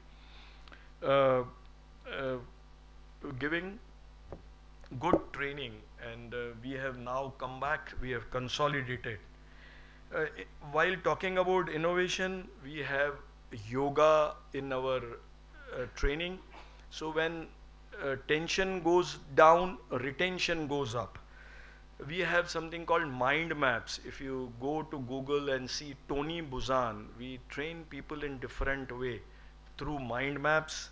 good training, and we have now come back, we have consolidated. While talking about innovation, we have yoga in our training. So when tension goes down, retention goes up. We have something called mind maps. If you go to Google and see Tony Buzan, we train people in different way through mind maps.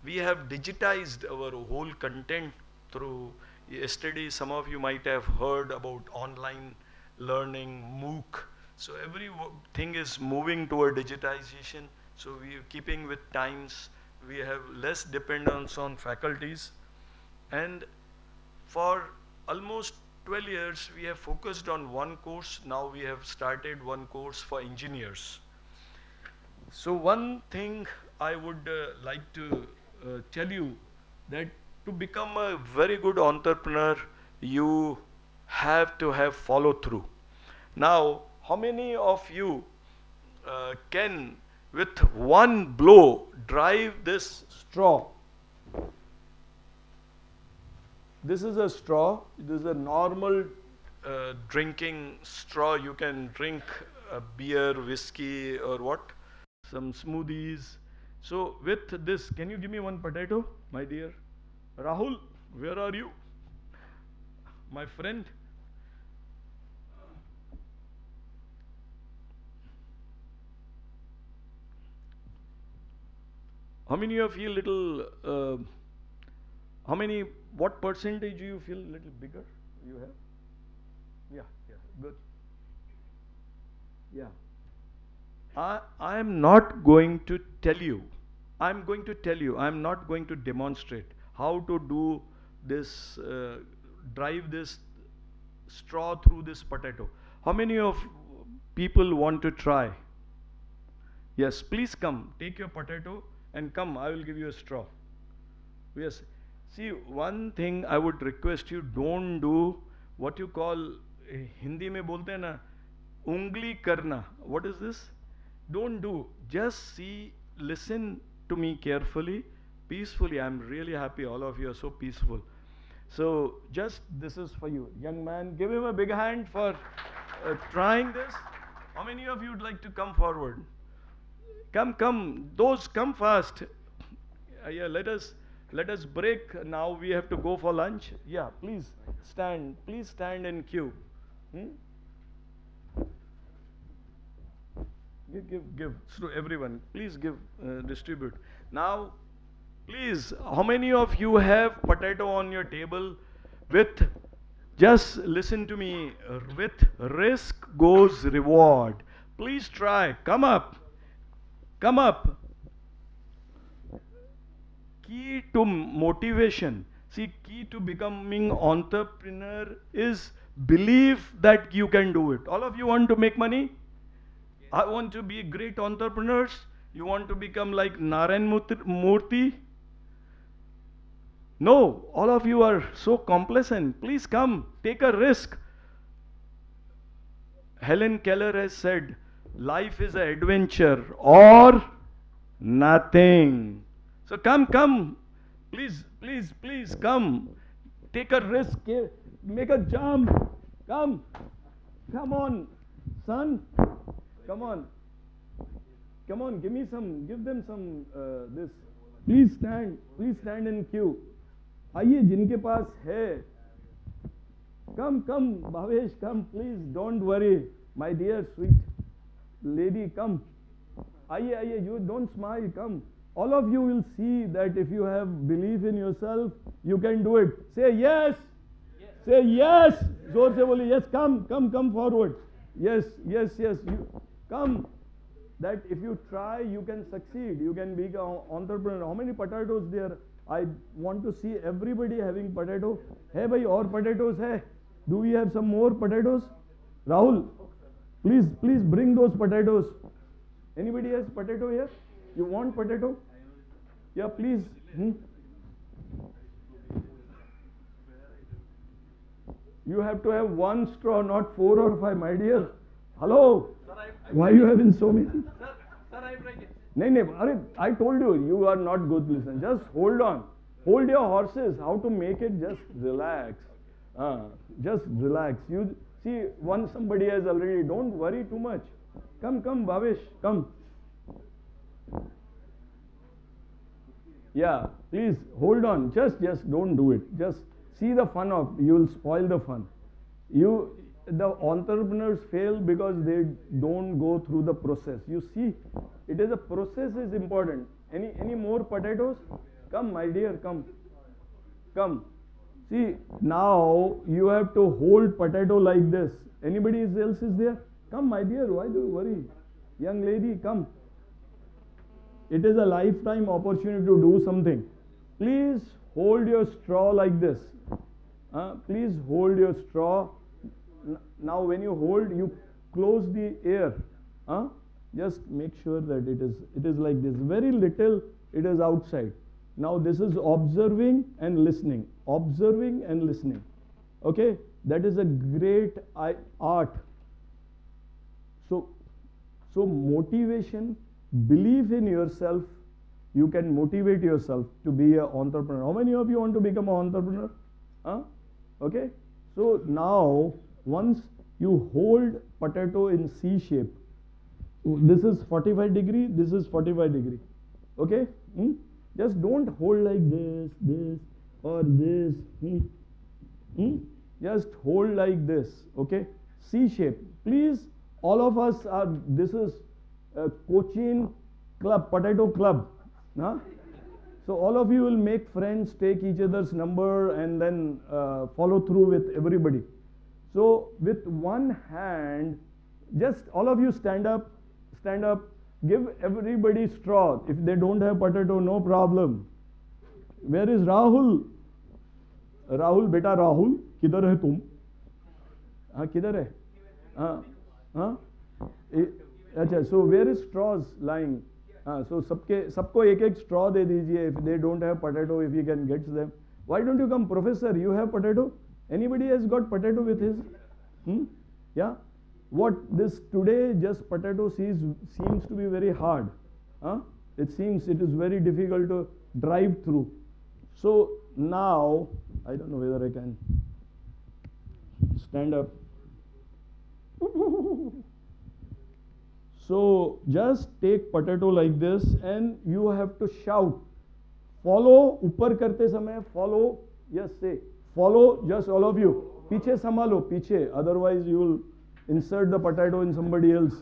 We have digitized our whole content through, yesterday some of you might have heard about online learning, MOOC. So everything is moving toward digitization. So we are keeping with times. We have less dependence on faculties. And for almost 12 years, we have focused on one course. Now we have started one course for engineers. So one thing I would like to tell you, that to become a very good entrepreneur, you have to have follow through. Now, how many of you can, with one blow, drive this straw? This is a straw. This is a normal drinking straw. You can drink beer, whiskey, or what? Some smoothies. So with this, can you give me one potato, my dear? Rahul, where are you? My friend. How many of you little, what percentage do you feel a little bigger you have? Yeah, good. Yeah. I am not going to tell you. I'm going to tell you. I'm not going to demonstrate how to do this, drive this straw through this potato. How many of people want to try? Yes, please come. Take your potato and come. I will give you a straw. Yes. See, one thing I would request you, don't do what you call, Hindi mein bolte hai na, ungli karna. What is this? Don't do. Just see, listen to me carefully, peacefully. I'm really happy all of you are so peaceful. So just, this is for you. Young man, give him a big hand for trying this. How many of you would like to come forward? Come. Those, come fast. Yeah, let us break. Now we have to go for lunch. Yeah, please stand. Please stand in queue. Give to everyone. Please give, distribute. Now, please, how many of you have potato on your table with, just listen to me, with risk goes reward. Please try. Come up. Come up. Key to motivation. See, key to becoming entrepreneur is believe that you can do it. All of you want to make money? I want to be great entrepreneurs. You want to become like Narayan Murthy? No, all of you are so complacent. Please come, take a risk. Helen Keller has said, life is an adventure or nothing. So come, please come. Take a risk, make a jump. Come on, son. Come on, give them some this. Please stand in queue. आइए जिनके पास है. Come, Bhavesh, come, please, don't worry. My dear, sweet lady, come. Aye, you don't smile, come. All of you will see that if you have belief in yourself, you can do it. Say yes. Say yes. Zor se boli, yes, come forward. Yes, you come. That if you try, you can succeed. You can be an entrepreneur. How many potatoes there? I want to see everybody having potato. Hey, bhai, or potatoes hai? Do we have some more potatoes? Rahul, please bring those potatoes. Anybody has potato here? You want potato? Yeah, please. You have to have one straw, not 4 or 5, my dear. Hello? Why are you having so many? Sir, I break it. No, I told you, you are not good listener. Just hold on. Hold your horses. How to make it? Just relax. Just relax. You see, once somebody has already, don't worry too much. Come, Bhavesh, come. Yeah, please hold on. Just don't do it. Just see the fun of. You will spoil the fun. The entrepreneurs fail because they don't go through the process. You see, it is a process is important. Any more potatoes? Come, my dear, come. See, now you have to hold potato like this. Anybody else is there? Come, my dear, why do you worry? Young lady, come. It is a lifetime opportunity to do something. Please hold your straw like this. Please hold your straw. Now when you hold, you close the air. Just make sure that it is like this. Very little, it is outside. Now this is observing and listening. Observing and listening. Okay? That is a great art. So motivation, believe in yourself. You can motivate yourself to be an entrepreneur. How many of you want to become an entrepreneur? Okay? So now, once you hold potato in C shape, this is 45 degree, this is 45 degree. Okay? Just don't hold like this or this. Just hold like this. Okay? C shape. Please, all of us are, this is a Cochin club, potato club. So all of you will make friends, take each other's number and then follow through with everybody. So with one hand, just all of you stand up, give everybody straw. If they don't have potato, no problem. Where is Rahul? Rahul, beta Rahul, kidhar hai tum? Kidhar hai? Achha, so where is straws lying? So sabko ek straw de dijiye. If they don't have potato, if you can get them. Why don't you come, Professor? You have potato? Anybody has got potato with his? Yeah? What this today, just potato seems to be very hard. It seems it is very difficult to drive through. So now, I don't know whether I can stand up. So just take potato like this and you have to shout. Follow, upar karte samay, follow, yes, say, follow, just all of you. Piche samalo, piche, otherwise you will insert the potato in somebody else.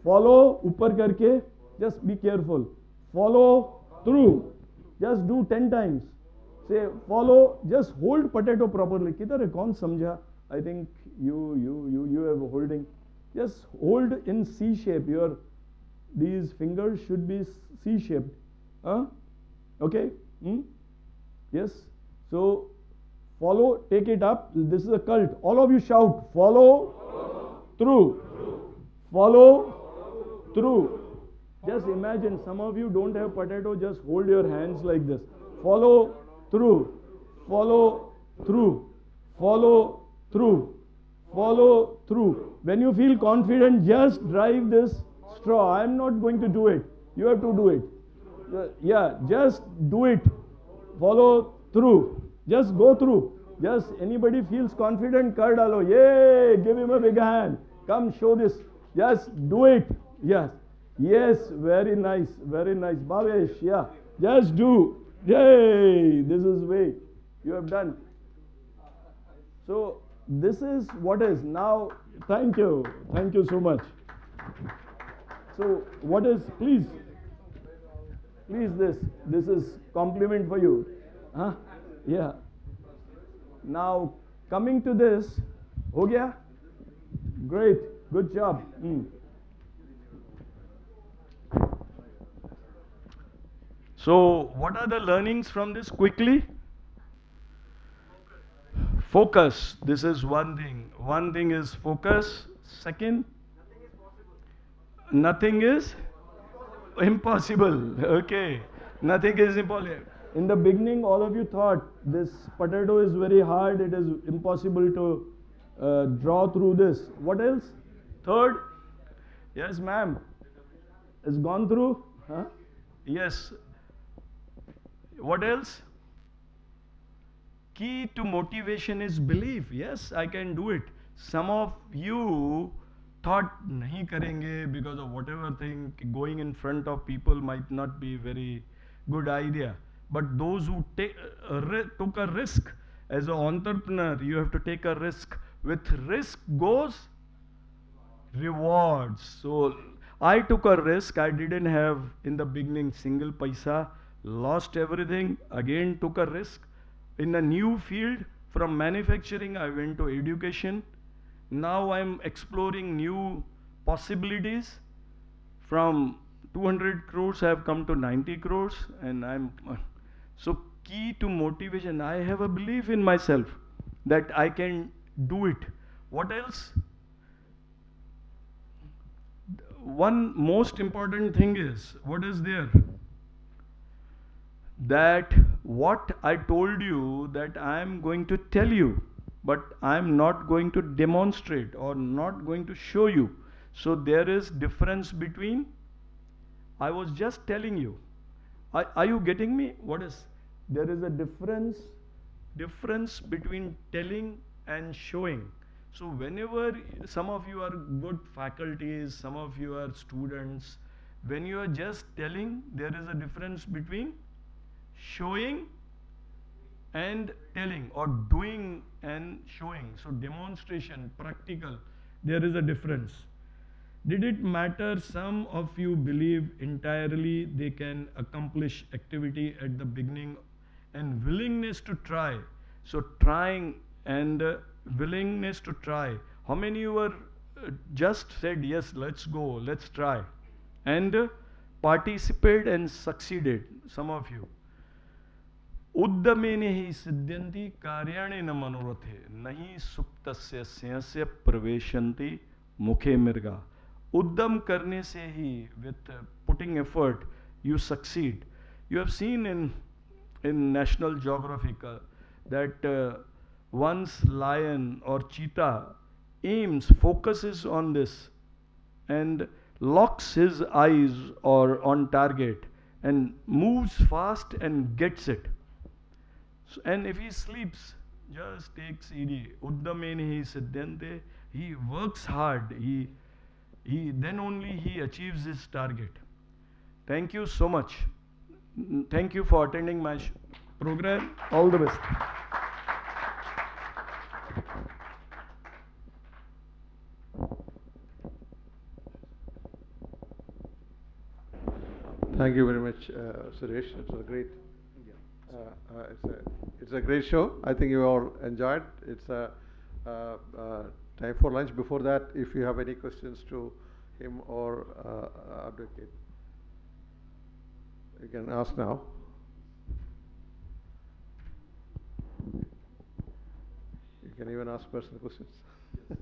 Follow, upar karke, just be careful. Follow through, just do 10 times. Say, follow, just hold potato properly. Kidhar hai, kaun samjha? I think you have holding. Just hold in C shape. These fingers should be C shaped. Okay? Yes? So, follow, take it up. This is a cult. All of you shout, follow through. Follow through. Just imagine, some of you don't have potato, just hold your hands like this. Follow through, follow through, follow through, follow through. When you feel confident, just drive this straw. I am not going to do it. You have to do it. Yeah, just do it. Follow through. Just go through. Just anybody feels confident, kar dalo. Yay! Give him a big hand. Come show this. Just do it. Yes. Yes, very nice. Very nice. Bhavesh, yeah. Just do. Yay! This is way. You have done. So this is what is now. Thank you. Thank you so much. So what is, please this is compliment for you. Huh? Yeah. Now coming to this, ho gaya? Great, good job. So what are the learnings from this quickly? Focus. This is one thing. One thing is focus. Second, nothing is impossible. Okay. Nothing is impossible. In the beginning, all of you thought this potato is very hard. It is impossible to draw through this. What else? Third? Yes, ma'am. It's gone through? Huh? Yes. What else? Key to motivation is belief. Yes, I can do it. Some of you thought nahi karenge because of whatever thing, going in front of people might not be very good idea. But those who took a risk, as an entrepreneur, you have to take a risk. With risk goes rewards. So I took a risk. I didn't have in the beginning single paisa, lost everything, again took a risk. In a new field, from manufacturing, I went to education. Now I'm exploring new possibilities. From 200 crores, I have come to 90 crores, and I'm so key to motivation. I have a belief in myself that I can do it. What else? One most important thing is, what is there? That what I told you that I am going to tell you, but I am not going to demonstrate or not going to show you. So there is difference between, I was just telling you. Are you getting me? What is? There is a difference between telling and showing. So whenever some of you are good faculties, some of you are students, when you are just telling, there is a difference between showing and telling, or doing and showing. So demonstration, practical, there is a difference. Did it matter? Some of you believe entirely they can accomplish activity at the beginning, and willingness to try. So trying and willingness to try. How many you were just said, yes, let's go, let's try, and participate and succeeded? Some of you. उद्यमेन हि सिद्ध्यन्ति कार्याणि न मनोरथे नहि सुप्तस्य स्यस्य प्रवेशन्ति मुखे मृगा. उद्यम करने से ही, with putting effort, you succeed. You have seen in National Geographic that once lion or cheetah focuses on this and locks his eyes or on target and moves fast and gets it. So, and if he sleeps, just takes ED. Uddameni hi siddhyante. He works hard. Then only he achieves his target. Thank you so much. Thank you for attending my program. All the best. Thank you very much, Suresh. It was a great. It's a great show. I think you all enjoyed. It's time for lunch. Before that, if you have any questions to him or advocate, you can ask now. You can even ask personal questions. Yes.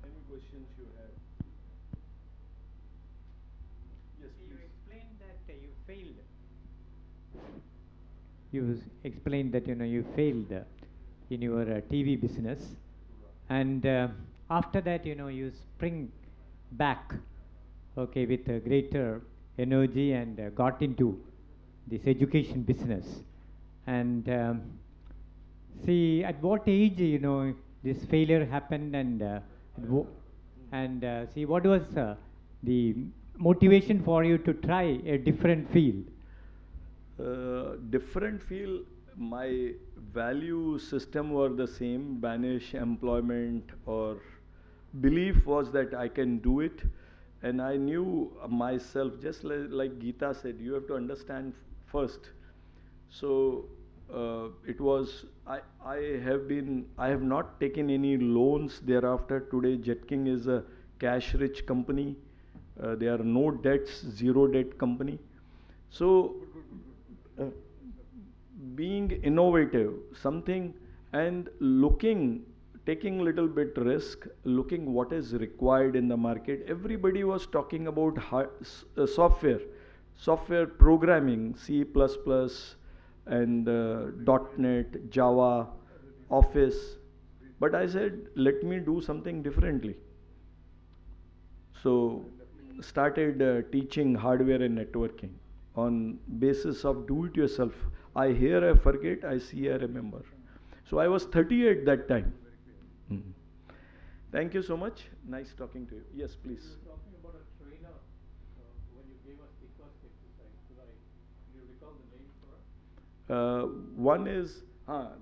Any questions you have? Yes, please. you explained that you failed in your TV business, and after that you spring back, okay, with greater energy and got into this education business. And see, at what age this failure happened, and see, what was the motivation for you to try a different field? Different field, my value system were the same, banish employment, or belief was that I can do it. And I knew myself, just like Geeta said, you have to understand first. So it was, I have not taken any loans thereafter. Today Jet King is a cash rich company. There are no debts, zero debt company. So being innovative, something, and taking little bit risk, looking what is required in the market. Everybody was talking about software programming, C++, and .NET, Java, Office. But I said, let me do something differently. So started teaching hardware and networking on basis of do-it-yourself. I hear, I forget, I see, I remember. So I was 30 at that time. Thank you so much. Nice talking to you. Yes, please. You were talking about a trainer when you gave us the first exercise. Do you recall the name for us? One is,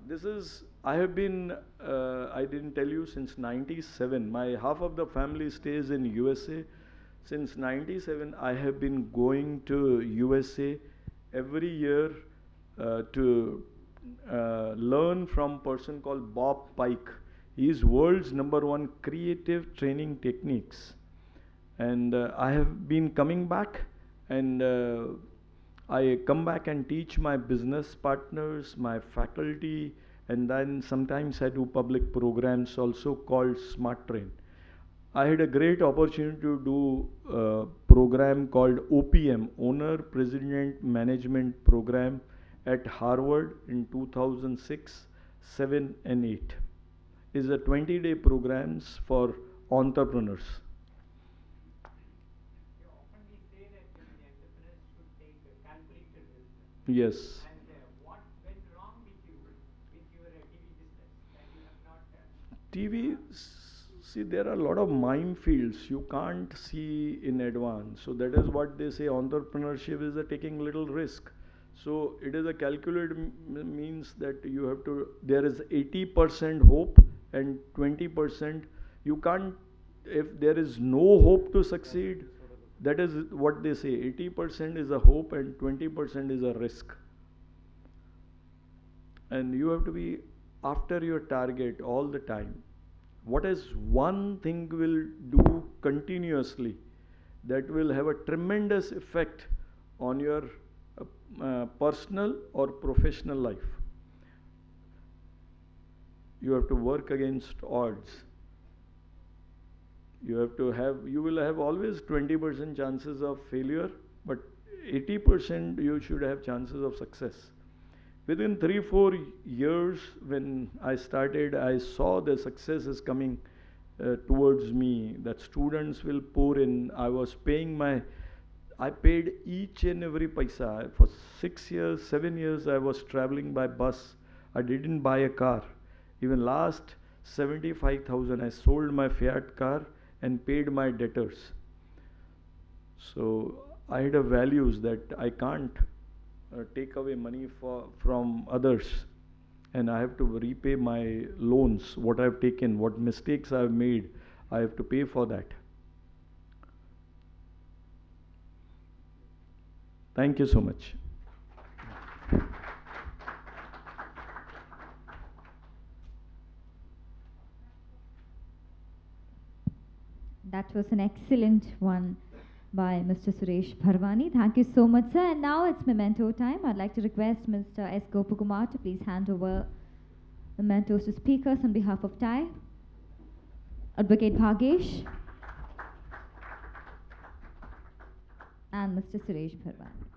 this is, I have been, I didn't tell you, since 97. My half of the family stays in USA. Since 97, I have been going to USA every year to learn from a person called Bob Pike. He is world's #1 creative training techniques. And I have been coming back, and I come back and teach my business partners, my faculty, and then sometimes I do public programs also called Smart Train. I had a great opportunity to do a program called OPM, Owner President Management Program, at Harvard in 2006, 7 and 8. Is a 20-day programs for entrepreneurs. You often say that entrepreneurs should take a calculated risk. Yes. And what went wrong with your TV business that you have not TV, see, there are a lot of minefields you can't see in advance. So that is what they say, entrepreneurship is a taking little risk. So it is a calculated means that you have to, there is 80% hope and 20%, you can't, if there is no hope to succeed, that is what they say, 80% is a hope and 20% is a risk. And you have to be after your target all the time. What is one thing will do continuously that will have a tremendous effect on your personal or professional life? You have to work against odds. You will have always 20% chances of failure, but 80% you should have chances of success. Within 3-4 years when I started, I saw the success is coming towards me, that students will pour in. I paid each and every paisa. For 6 years, 7 years, I was traveling by bus. I didn't buy a car. Even last 75,000, I sold my Fiat car and paid my debtors. So I had a values that I can't take away money from others, and I have to repay my loans, what I've taken, what mistakes I've made, I have to pay for that. Thank you so much. That was an excellent one by Mr. Suresh Bharwani. Thank you so much, sir. And now it's memento time. I'd like to request Mr. S. Gopakumar to please hand over mementos to speakers on behalf of TIE. Advocate Bhagesh and Mr. Suresh Bharwani.